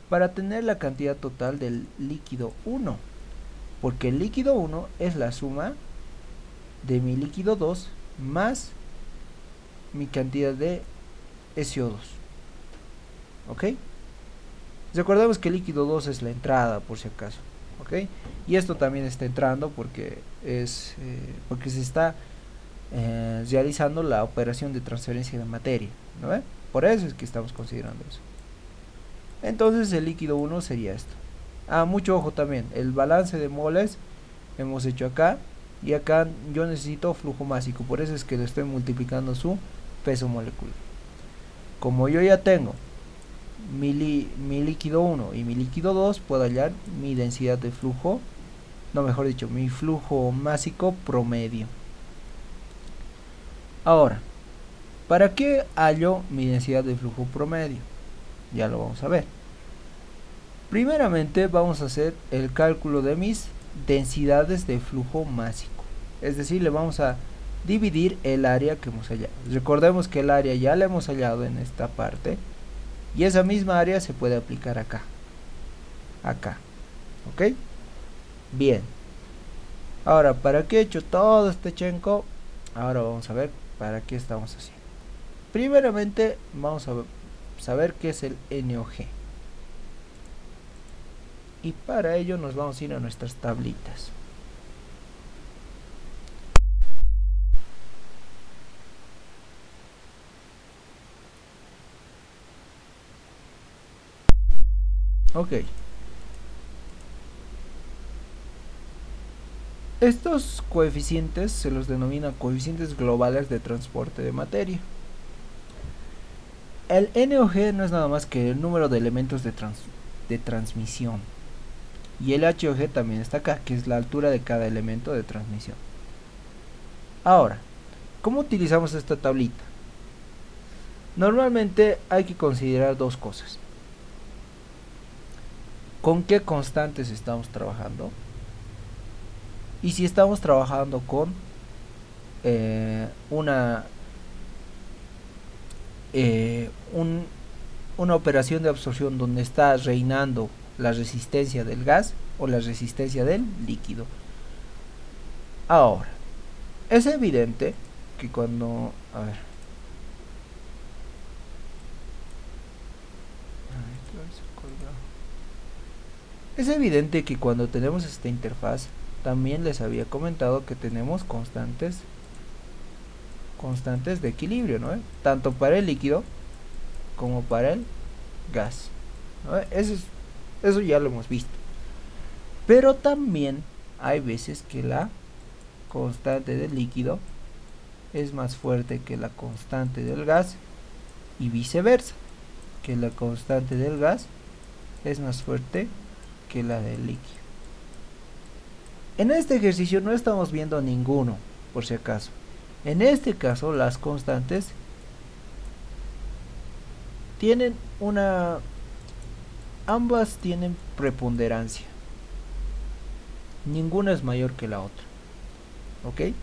Para tener la cantidad total del líquido 1. Porque el líquido 1 es la suma de mi líquido 2 más mi cantidad de SO2. ¿Ok? Recordemos que el líquido 2 es la entrada, por si acaso. ¿Ok? Y esto también está entrando porque porque se está realizando la operación de transferencia de materia, ¿no ve? Por eso es que estamos considerando eso. Entonces el líquido 1 sería esto. Mucho ojo también, el balance de moles hemos hecho acá, y acá yo necesito flujo másico, por eso es que le estoy multiplicando su peso molecular. Como yo ya tengo mi líquido 1 y mi líquido 2, puedo hallar mi densidad de flujo, no, mejor dicho, mi flujo másico promedio. Ahora, ¿para qué hallo mi densidad de flujo promedio? Ya lo vamos a ver. Primeramente vamos a hacer el cálculo de mis densidades de flujo másico. Es decir, le vamos a dividir el área que hemos hallado. Recordemos que el área ya la hemos hallado en esta parte. Y esa misma área se puede aplicar acá. Acá. ¿Ok? Bien. Ahora, ¿para qué he hecho todo este chenco? Ahora vamos a ver para qué estamos haciendo. Primeramente vamos a saber qué es el NOG. Y para ello nos vamos a ir a nuestras tablitas. Ok. Estos coeficientes se los denomina coeficientes globales de transporte de materia. El NOG no es nada más que el número de elementos de transmisión. Y el HOG también está acá, que es la altura de cada elemento de transmisión. Ahora, ¿cómo utilizamos esta tablita? Normalmente hay que considerar dos cosas. ¿Con qué constantes estamos trabajando? Y si estamos trabajando con una operación de absorción donde está reinando la resistencia del gas o la resistencia del líquido. Ahora, es evidente que cuando... Es evidente que cuando tenemos esta interfaz, también les había comentado que tenemos constantes de equilibrio, ¿no? Tanto para el líquido como para el gas, ¿no? Eso ya lo hemos visto. Pero también hay veces que la constante del líquido es más fuerte que la constante del gas y viceversa, que la constante del gas es más fuerte que la del líquido. En este ejercicio no estamos viendo ninguno, por si acaso. En este caso las constantes tienen una, ambas tienen preponderancia, ninguna es mayor que la otra, ¿ok?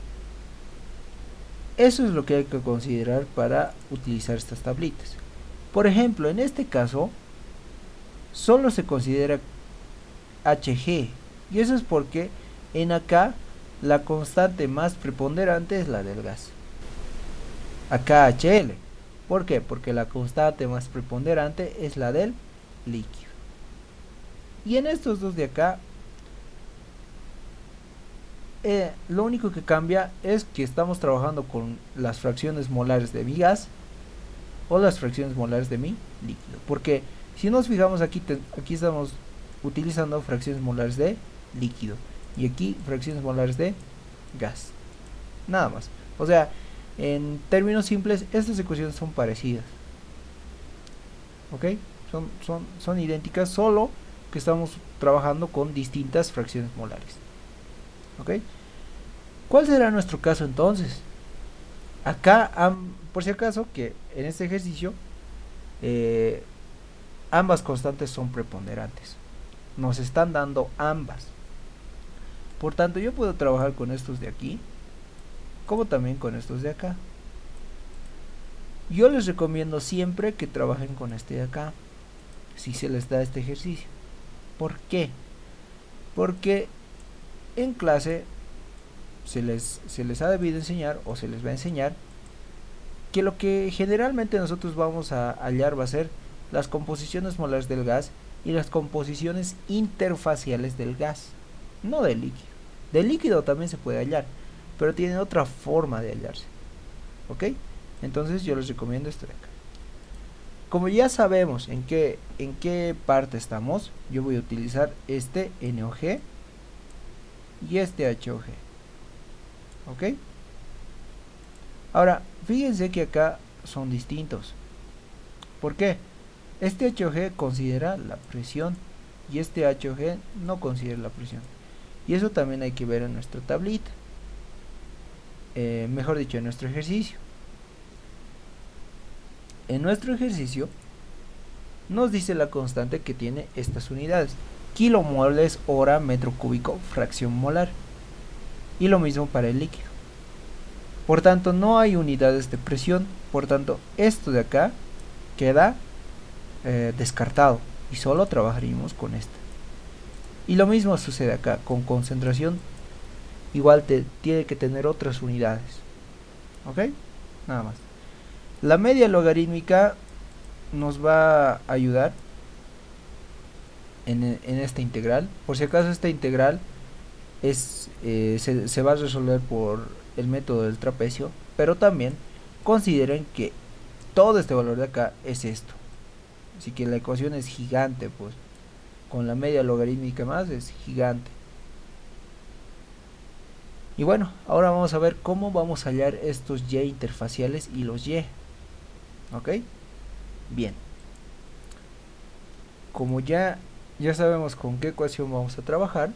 Eso es lo que hay que considerar para utilizar estas tablitas. Por ejemplo, en este caso, solo se considera Hg, y eso es porque en acá la constante más preponderante es la del gas. Acá HL. ¿Por qué? Porque la constante más preponderante es la del líquido. Y en estos dos de acá, lo único que cambia es que estamos trabajando con las fracciones molares de mi gas o las fracciones molares de mi líquido. Porque si nos fijamos aquí, aquí estamos utilizando fracciones molares de líquido y aquí fracciones molares de gas. Nada más. O sea, en términos simples, estas ecuaciones son parecidas. ¿Ok? Son idénticas, solo que estamos trabajando con distintas fracciones molares. ¿Ok? ¿Cuál será nuestro caso entonces? Acá, por si acaso, que en este ejercicio ambas constantes son preponderantes. Nos están dando ambas. Por tanto, yo puedo trabajar con estos de aquí, como también con estos de acá. Yo les recomiendo siempre que trabajen con este de acá, si se les da este ejercicio. ¿Por qué? Porque en clase se les ha debido enseñar, o se les va a enseñar, que lo que generalmente nosotros vamos a hallar va a ser las composiciones molares del gas y las composiciones interfaciales del gas, no del líquido. Del líquido también se puede hallar, pero tiene otra forma de hallarse. ¿Ok? Entonces yo les recomiendo esto de acá. Como ya sabemos en qué parte estamos, yo voy a utilizar este NOG y este HOG. ¿Ok? Ahora, fíjense que acá son distintos. ¿Por qué? Este HOG considera la presión y este HOG no considera la presión. Y eso también hay que ver en nuestra tablita. Mejor dicho, en nuestro ejercicio. En nuestro ejercicio nos dice la constante que tiene estas unidades: kilomoles hora metro cúbico fracción molar. Y lo mismo para el líquido. Por tanto, no hay unidades de presión. Por tanto, esto de acá queda descartado y solo trabajaríamos con esta. Y lo mismo sucede acá con concentración. Igual tiene que tener otras unidades. ¿Ok? Nada más. La media logarítmica nos va a ayudar en esta integral. Por si acaso, esta integral se va a resolver por el método del trapecio, pero también consideren que todo este valor de acá es esto. Así que la ecuación es gigante, pues con la media logarítmica más es gigante. Y bueno, ahora vamos a ver cómo vamos a hallar estos y interfaciales y los y. ¿Ok? Bien. Como ya sabemos con qué ecuación vamos a trabajar,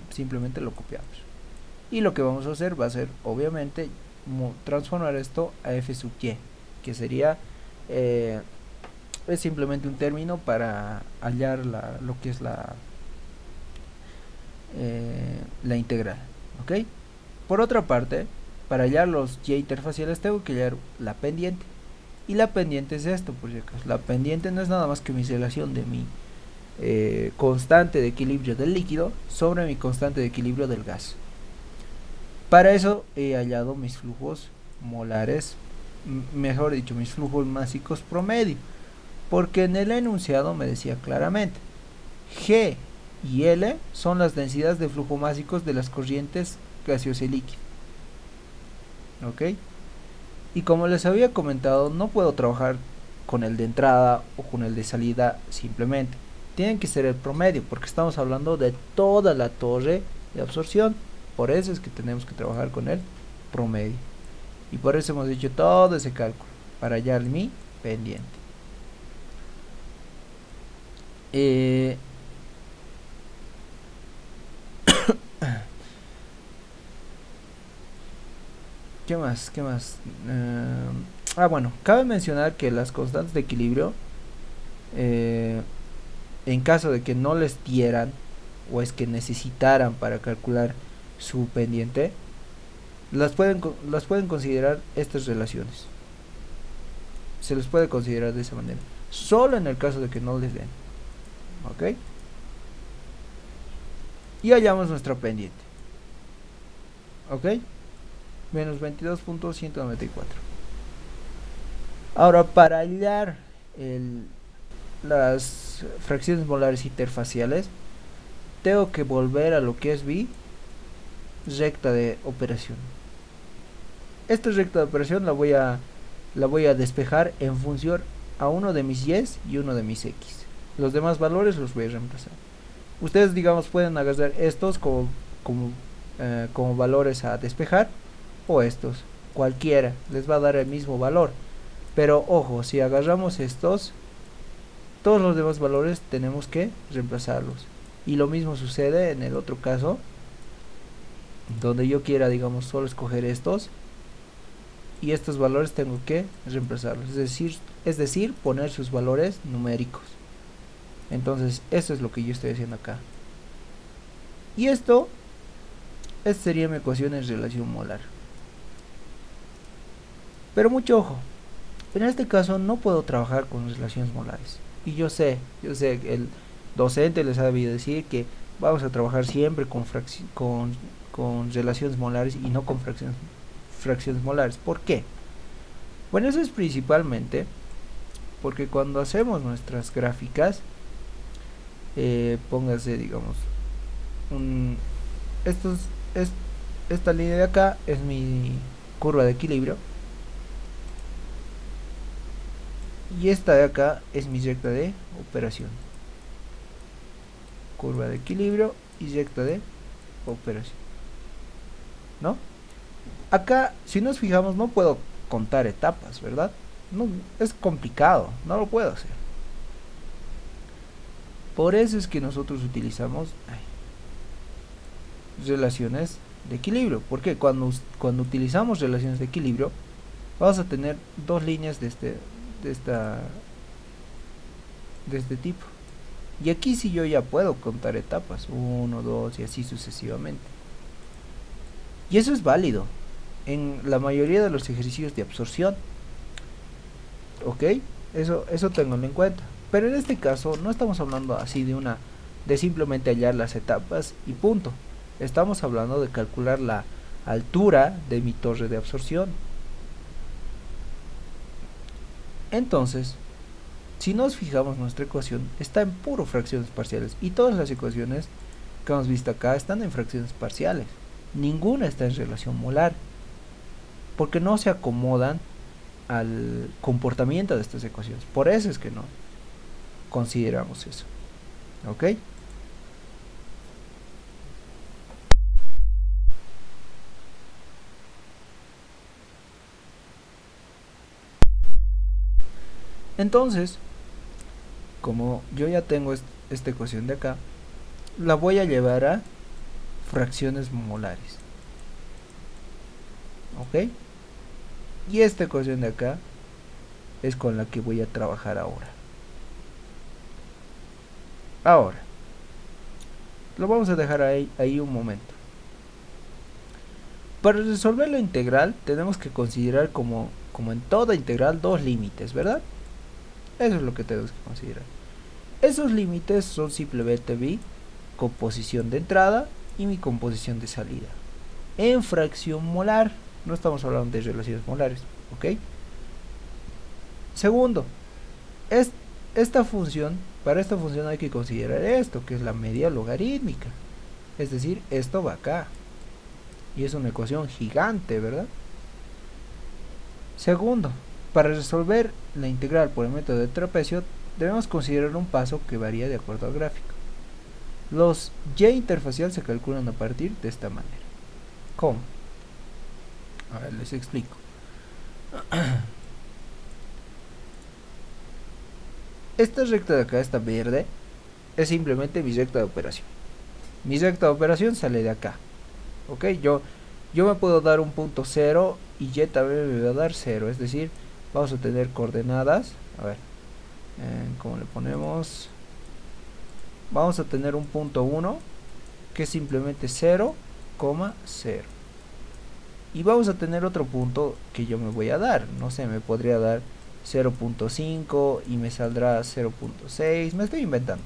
simplemente lo copiamos. Y lo que vamos a hacer va a ser, obviamente, transformar esto a f sub y, que sería es simplemente un término para hallar lo que es la integral. ¿Ok? Por otra parte, para hallar los y interfaciales tengo que hallar la pendiente. Y la pendiente es esto, por si acaso. La pendiente no es nada más que mi relación de mi constante de equilibrio del líquido sobre mi constante de equilibrio del gas. Para eso he hallado mis flujos molares, mejor dicho, mis flujos másicos promedio, porque en el enunciado me decía claramente: G y L son las densidades de flujo másicos de las corrientes gaseosa y líquida. ¿Ok? Y como les había comentado, no puedo trabajar con el de entrada o con el de salida simplemente. Tienen que ser el promedio, porque estamos hablando de toda la torre de absorción. Por eso es que tenemos que trabajar con el promedio. Y por eso hemos hecho todo ese cálculo, para hallar mi pendiente. ¿Qué más? ¿Qué más? Bueno, cabe mencionar que las constantes de equilibrio, eh, en caso de que no les dieran o es que necesitaran para calcular su pendiente, las pueden considerar estas relaciones. Se les puede considerar de esa manera. Solo en el caso de que no les den. ¿Ok? Y hallamos nuestra pendiente. ¿Ok? Menos 22.194. Ahora, para hallar las fracciones molares interfaciales, tengo que volver a lo que es mi recta de operación. Esta recta de operación la voy a despejar en función a uno de mis y y uno de mis x. Los demás valores los voy a reemplazar. Ustedes, digamos, pueden agarrar estos como valores a despejar, o estos, cualquiera, les va a dar el mismo valor. Pero ojo, si agarramos estos, todos los demás valores tenemos que reemplazarlos. Y lo mismo sucede en el otro caso, donde yo quiera, digamos, solo escoger estos, y estos valores tengo que reemplazarlos, es decir, poner sus valores numéricos. Entonces, esto es lo que yo estoy haciendo acá. Y esta sería mi ecuación en relación molar. Pero mucho ojo, en este caso no puedo trabajar con relaciones molares. Y yo sé, el docente les ha debido decir que vamos a trabajar siempre con relaciones molares y no con fracciones molares. ¿Por qué? Bueno, eso es principalmente porque cuando hacemos nuestras gráficas, póngase, digamos, esta línea de acá es mi curva de equilibrio, y esta de acá es mi recta de operación. Curva de equilibrio y recta de operación, ¿no? Acá, si nos fijamos, no puedo contar etapas, ¿verdad? No, es complicado, no lo puedo hacer. Por eso es que nosotros utilizamos relaciones de equilibrio. Porque cuando utilizamos relaciones de equilibrio, vamos a tener dos líneas de este tipo. Y aquí sí yo ya puedo contar etapas, 1, 2 y así sucesivamente. Y eso es válido en la mayoría de los ejercicios de absorción. ¿Ok? Eso tenganlo en cuenta. Pero en este caso no estamos hablando así de simplemente hallar las etapas y punto. Estamos hablando de calcular la altura de mi torre de absorción. Entonces, si nos fijamos, nuestra ecuación está en puro fracciones parciales. Y todas las ecuaciones que hemos visto acá están en fracciones parciales. Ninguna está en relación molar, porque no se acomodan al comportamiento de estas ecuaciones. Por eso es que no consideramos eso. ¿Ok? Entonces, como yo ya tengo esta ecuación de acá, la voy a llevar a fracciones molares. ¿Ok? Y esta ecuación de acá es con la que voy a trabajar ahora. Ahora, lo vamos a dejar ahí un momento. Para resolver la integral tenemos que considerar, como en toda integral, dos límites, ¿verdad? Eso es lo que tenemos que considerar. Esos límites son simplemente mi composición de entrada y mi composición de salida en fracción molar. No estamos hablando de relaciones molares, ¿ok? Segundo, para esta función hay que considerar esto, que es la media logarítmica. Es decir, esto va acá. Y es una ecuación gigante, ¿verdad? Segundo, para resolver la integral por el método de trapecio, debemos considerar un paso que varía de acuerdo al gráfico. Los y interfacial se calculan a partir de esta manera. ¿Cómo? A ver, les explico. Esta recta de acá, esta verde, es simplemente mi recta de operación. Mi recta de operación sale de acá. ¿Ok? Yo yo me puedo dar un punto 0 y y también me va a dar 0, es decir, vamos a tener coordenadas, a ver, ¿cómo le ponemos? Vamos a tener un punto 1 que es simplemente 0, 0. Y vamos a tener otro punto que yo me voy a dar, no sé, me podría dar 0.5 y me saldrá 0.6, me estoy inventando.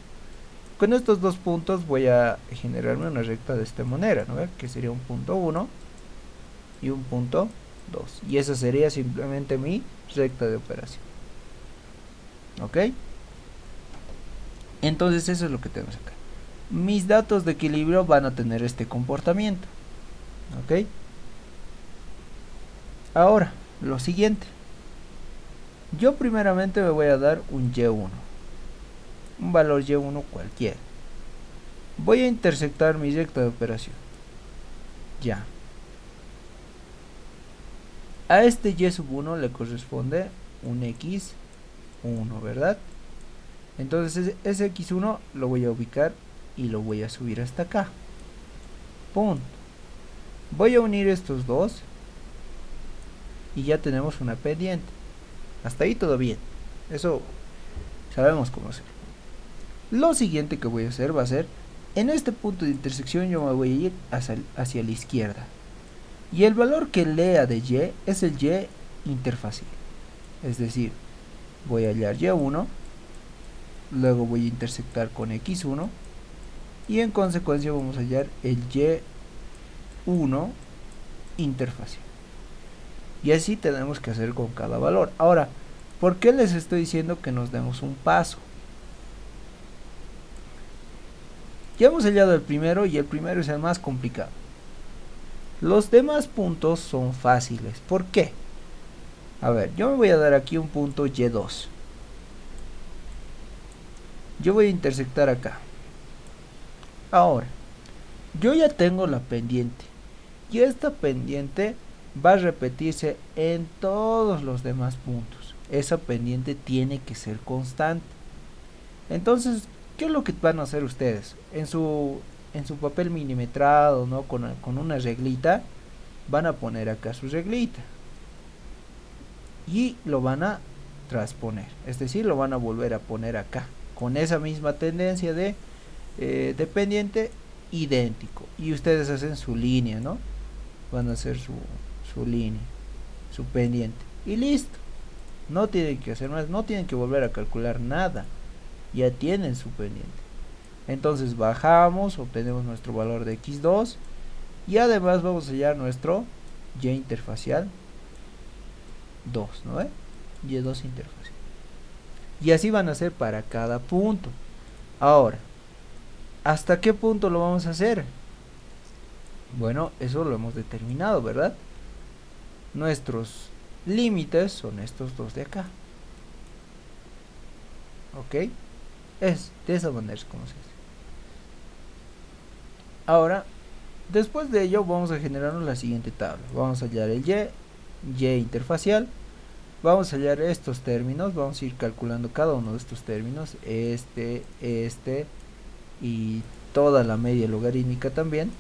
Con estos dos puntos voy a generarme una recta de esta manera, ¿no? Que sería un punto 1 y un punto 2. Y esa sería simplemente mi recta de operación. ¿Ok? Entonces eso es lo que tenemos acá. Mis datos de equilibrio van a tener este comportamiento. ¿Ok? Ahora, lo siguiente. Yo primeramente me voy a dar un y1. Un valor y1 cualquiera. Voy a intersectar mi recta de operación. Ya. A este y1 le corresponde un x1, ¿verdad? Entonces ese x1 lo voy a ubicar y lo voy a subir hasta acá. Punto. Voy a unir estos dos y ya tenemos una pendiente. Hasta ahí todo bien. Eso sabemos cómo hacer. Lo siguiente que voy a hacer va a ser, en este punto de intersección yo me voy a ir hacia la izquierda. Y el valor que lea de y es el y interfacial. Es decir, voy a hallar y1, luego voy a intersectar con x1 y en consecuencia vamos a hallar el y1 interfacial. Y así tenemos que hacer con cada valor. Ahora, ¿por qué les estoy diciendo que nos demos un paso? Ya hemos hallado el primero y el primero es el más complicado. Los demás puntos son fáciles. ¿Por qué? A ver, yo me voy a dar aquí un punto y2. Yo voy a intersectar acá. Ahora, yo ya tengo la pendiente. Y esta pendiente va a repetirse en todos los demás puntos. Esa pendiente tiene que ser constante. Entonces, ¿qué es lo que van a hacer ustedes? En su papel milimetrado, ¿no? Con una reglita, van a poner acá su reglita. Y lo van a transponer. Es decir, lo van a volver a poner acá. Con esa misma tendencia de pendiente idéntico. Y ustedes hacen su línea, ¿no? Van a hacer su línea, su pendiente. Y listo. No tienen que hacer más, no tienen que volver a calcular nada. Ya tienen su pendiente. Entonces bajamos, obtenemos nuestro valor de x2 y además vamos a hallar nuestro y interfacial 2, ¿no? y2 interfacial. Y así van a hacer para cada punto. Ahora, ¿hasta qué punto lo vamos a hacer? Bueno, eso lo hemos determinado, ¿verdad? Nuestros límites son estos dos de acá. ¿Ok? Es de esa manera es como se hace. Ahora, después de ello vamos a generarnos la siguiente tabla. Vamos a hallar el y interfacial. Vamos a hallar estos términos. Vamos a ir calculando cada uno de estos términos. Este y toda la media logarítmica también.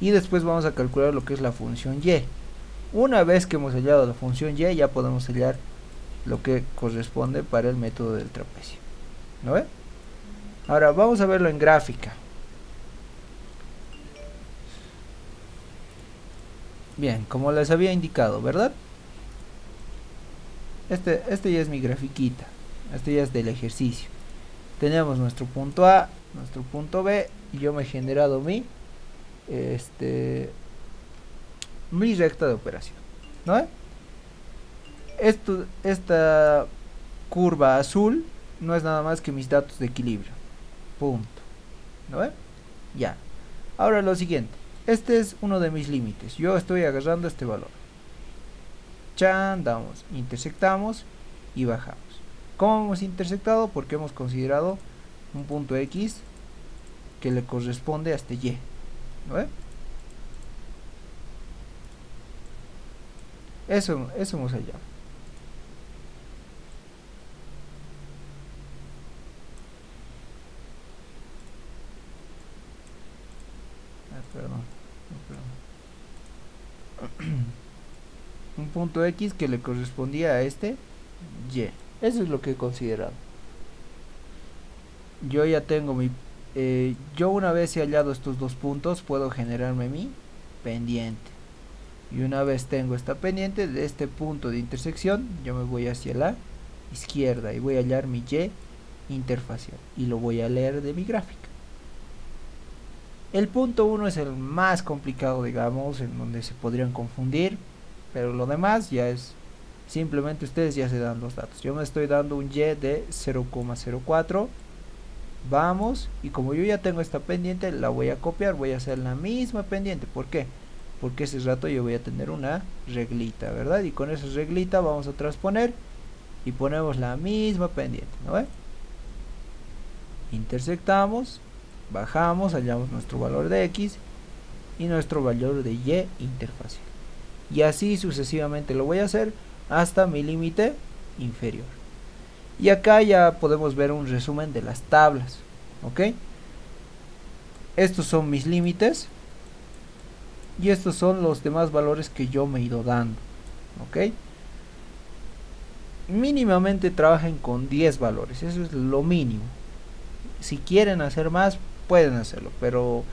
Y después vamos a calcular lo que es la función y. Una vez que hemos hallado la función y, ya podemos hallar lo que corresponde para el método del trapecio. ¿No ve? Ahora vamos a verlo en gráfica. Bien, como les había indicado, ¿verdad? Este ya es mi grafiquita. Este ya es del ejercicio. Tenemos nuestro punto A, nuestro punto B, y yo me he generado mi recta de operación, ¿no? Esta curva azul no es nada más que mis datos de equilibrio. Punto. ¿No? Ya. Ahora lo siguiente. Este es uno de mis límites. Yo estoy agarrando este valor. Chan, damos, intersectamos y bajamos. ¿Cómo hemos intersectado? Porque hemos considerado un punto X que le corresponde a este Y. ¿No? Eso hemos hallado. Perdón. punto X que le correspondía a este Y. Eso es lo que he considerado. Yo ya tengo mi... yo una vez he hallado estos dos puntos, puedo generarme mi pendiente. Y una vez tengo esta pendiente de este punto de intersección, yo me voy hacia la izquierda y voy a hallar mi Y interfacial. Y lo voy a leer de mi gráfica. El punto 1 es el más complicado, digamos, en donde se podrían confundir. Pero lo demás ya es... simplemente ustedes ya se dan los datos. Yo me estoy dando un Y de 0,04. Vamos, y como yo ya tengo esta pendiente, la voy a copiar, voy a hacer la misma pendiente. ¿Por qué? Porque ese rato yo voy a tener una reglita, ¿verdad? Y con esa reglita vamos a transponer y ponemos la misma pendiente, ¿no ve? Intersectamos, bajamos, hallamos nuestro valor de X y nuestro valor de Y interfacial. Y así sucesivamente lo voy a hacer hasta mi límite inferior. Y acá ya podemos ver un resumen de las tablas, ¿ok? Estos son mis límites y estos son los demás valores que yo me he ido dando, ¿ok? Mínimamente trabajen con 10 valores, eso es lo mínimo. Si quieren hacer más, pueden hacerlo, pero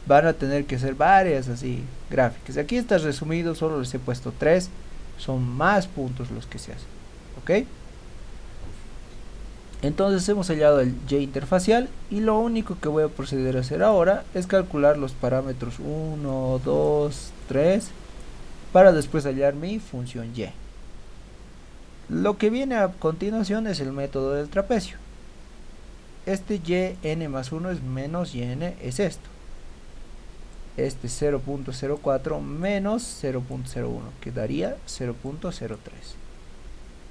van a tener que hacer varias así gráficas. Aquí está resumido, solo les he puesto 3, son más puntos los que se hacen, ¿ok? Entonces hemos hallado el Y interfacial y lo único que voy a proceder a hacer ahora es calcular los parámetros 1, 2, 3 para después hallar mi función Y. Lo que viene a continuación es el método del trapecio. Este yn más 1 es menos yn es esto. Este 0.04 menos 0.01 que daría 0.03.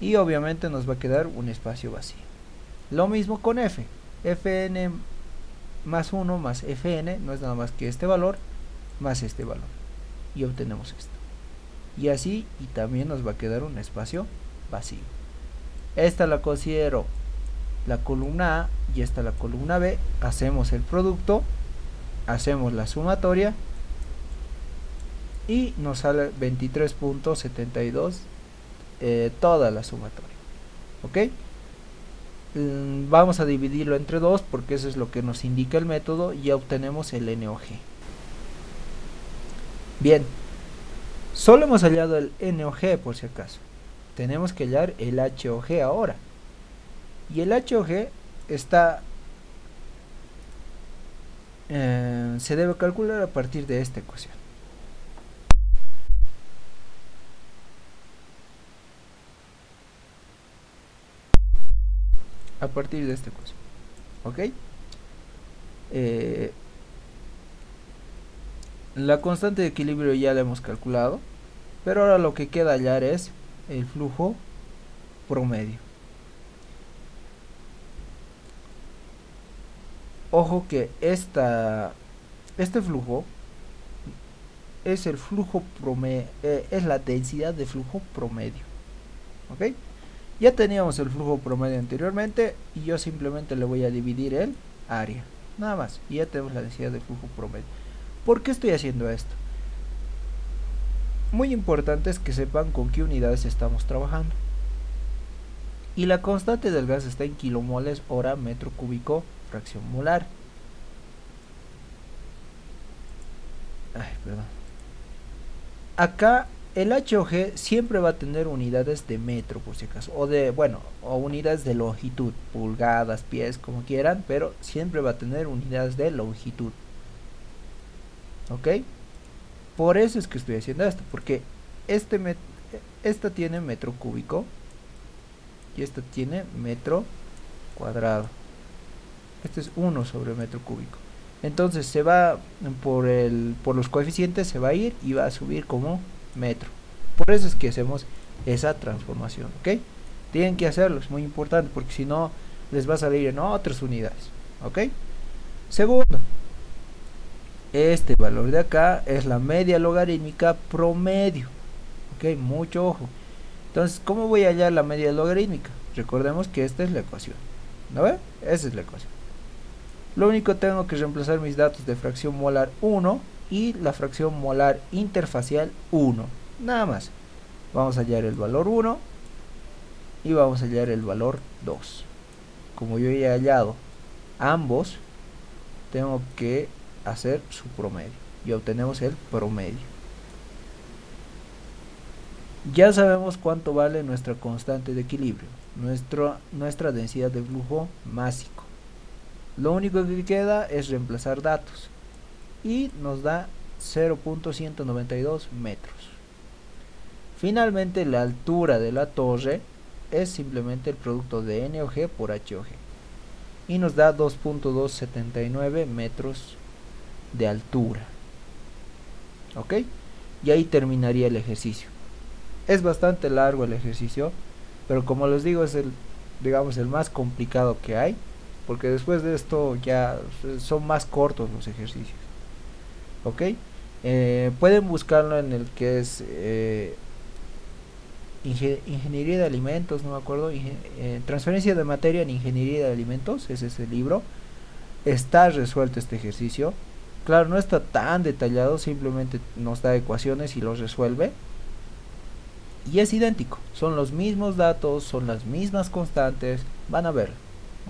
Y obviamente nos va a quedar un espacio vacío. Lo mismo con f. Fn más 1 más fn no es nada más que este valor más este valor. Y obtenemos esto. Y así, y también nos va a quedar un espacio vacío. Esta la considero la columna A y esta la columna B. Hacemos el producto, hacemos la sumatoria y nos sale 23.72 toda la sumatoria. ¿Ok? Vamos a dividirlo entre 2 porque eso es lo que nos indica el método y ya obtenemos el NOG. Bien, solo hemos hallado el NOG por si acaso. Tenemos que hallar el HOG ahora. Y el HOG está se debe calcular a partir de esta ecuación. A partir de esta ecuación, ¿ok? La constante de equilibrio ya la hemos calculado, pero ahora lo que queda hallar es el flujo promedio. Ojo que este flujo es el flujo promedio, es la densidad de flujo promedio, ¿ok? Ya teníamos el flujo promedio anteriormente y yo simplemente le voy a dividir el área, nada más, y ya tenemos la densidad de flujo promedio. ¿Por qué estoy haciendo esto? Muy importante es que sepan con qué unidades estamos trabajando. Y la constante del gas está en kilomoles hora metro cúbico fracción molar. Perdón. Acá el HOG siempre va a tener unidades de metro por si acaso, o de, bueno, o unidades de longitud, pulgadas, pies, como quieran, pero siempre va a tener unidades de longitud. ¿Ok? Por eso es que estoy haciendo esto, porque esta tiene metro cúbico y esta tiene metro cuadrado. Este es 1 sobre metro cúbico. Entonces se va por los coeficientes, se va a ir y va a subir como metro. Por eso es que hacemos esa transformación, ¿ok? Tienen que hacerlo, es muy importante, porque si no les va a salir en otras unidades, ¿ok? Segundo, este valor de acá es la media logarítmica promedio, ¿ok? Mucho ojo. Entonces, ¿cómo voy a hallar la media logarítmica? Recordemos que esta es la ecuación, ¿no ve? Esa es la ecuación. Lo único que tengo que reemplazar mis datos de fracción molar 1 y la fracción molar interfacial 1, nada más. Vamos a hallar el valor 1 y vamos a hallar el valor 2. Como yo ya he hallado ambos, tengo que hacer su promedio y obtenemos el promedio. Ya sabemos cuánto vale nuestra constante de equilibrio, nuestra densidad de flujo másico. Lo único que queda es reemplazar datos y nos da 0.192 metros. Finalmente, la altura de la torre es simplemente el producto de NOG por HOG y nos da 2.279 metros de altura. ¿Ok? Y ahí terminaría el ejercicio. Es bastante largo el ejercicio, pero como les digo, es el más complicado que hay, porque después de esto ya son más cortos los ejercicios. ¿Ok? Pueden buscarlo en el que es ingeniería de alimentos, no me acuerdo, transferencia de materia en ingeniería de alimentos, ese es el libro. Está resuelto este ejercicio. Claro, no está tan detallado, simplemente nos da ecuaciones y los resuelve. Y es idéntico, son los mismos datos, son las mismas constantes, van a ver,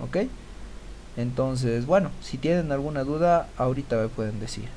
¿ok? Entonces, bueno, si tienen alguna duda, ahorita me pueden decir.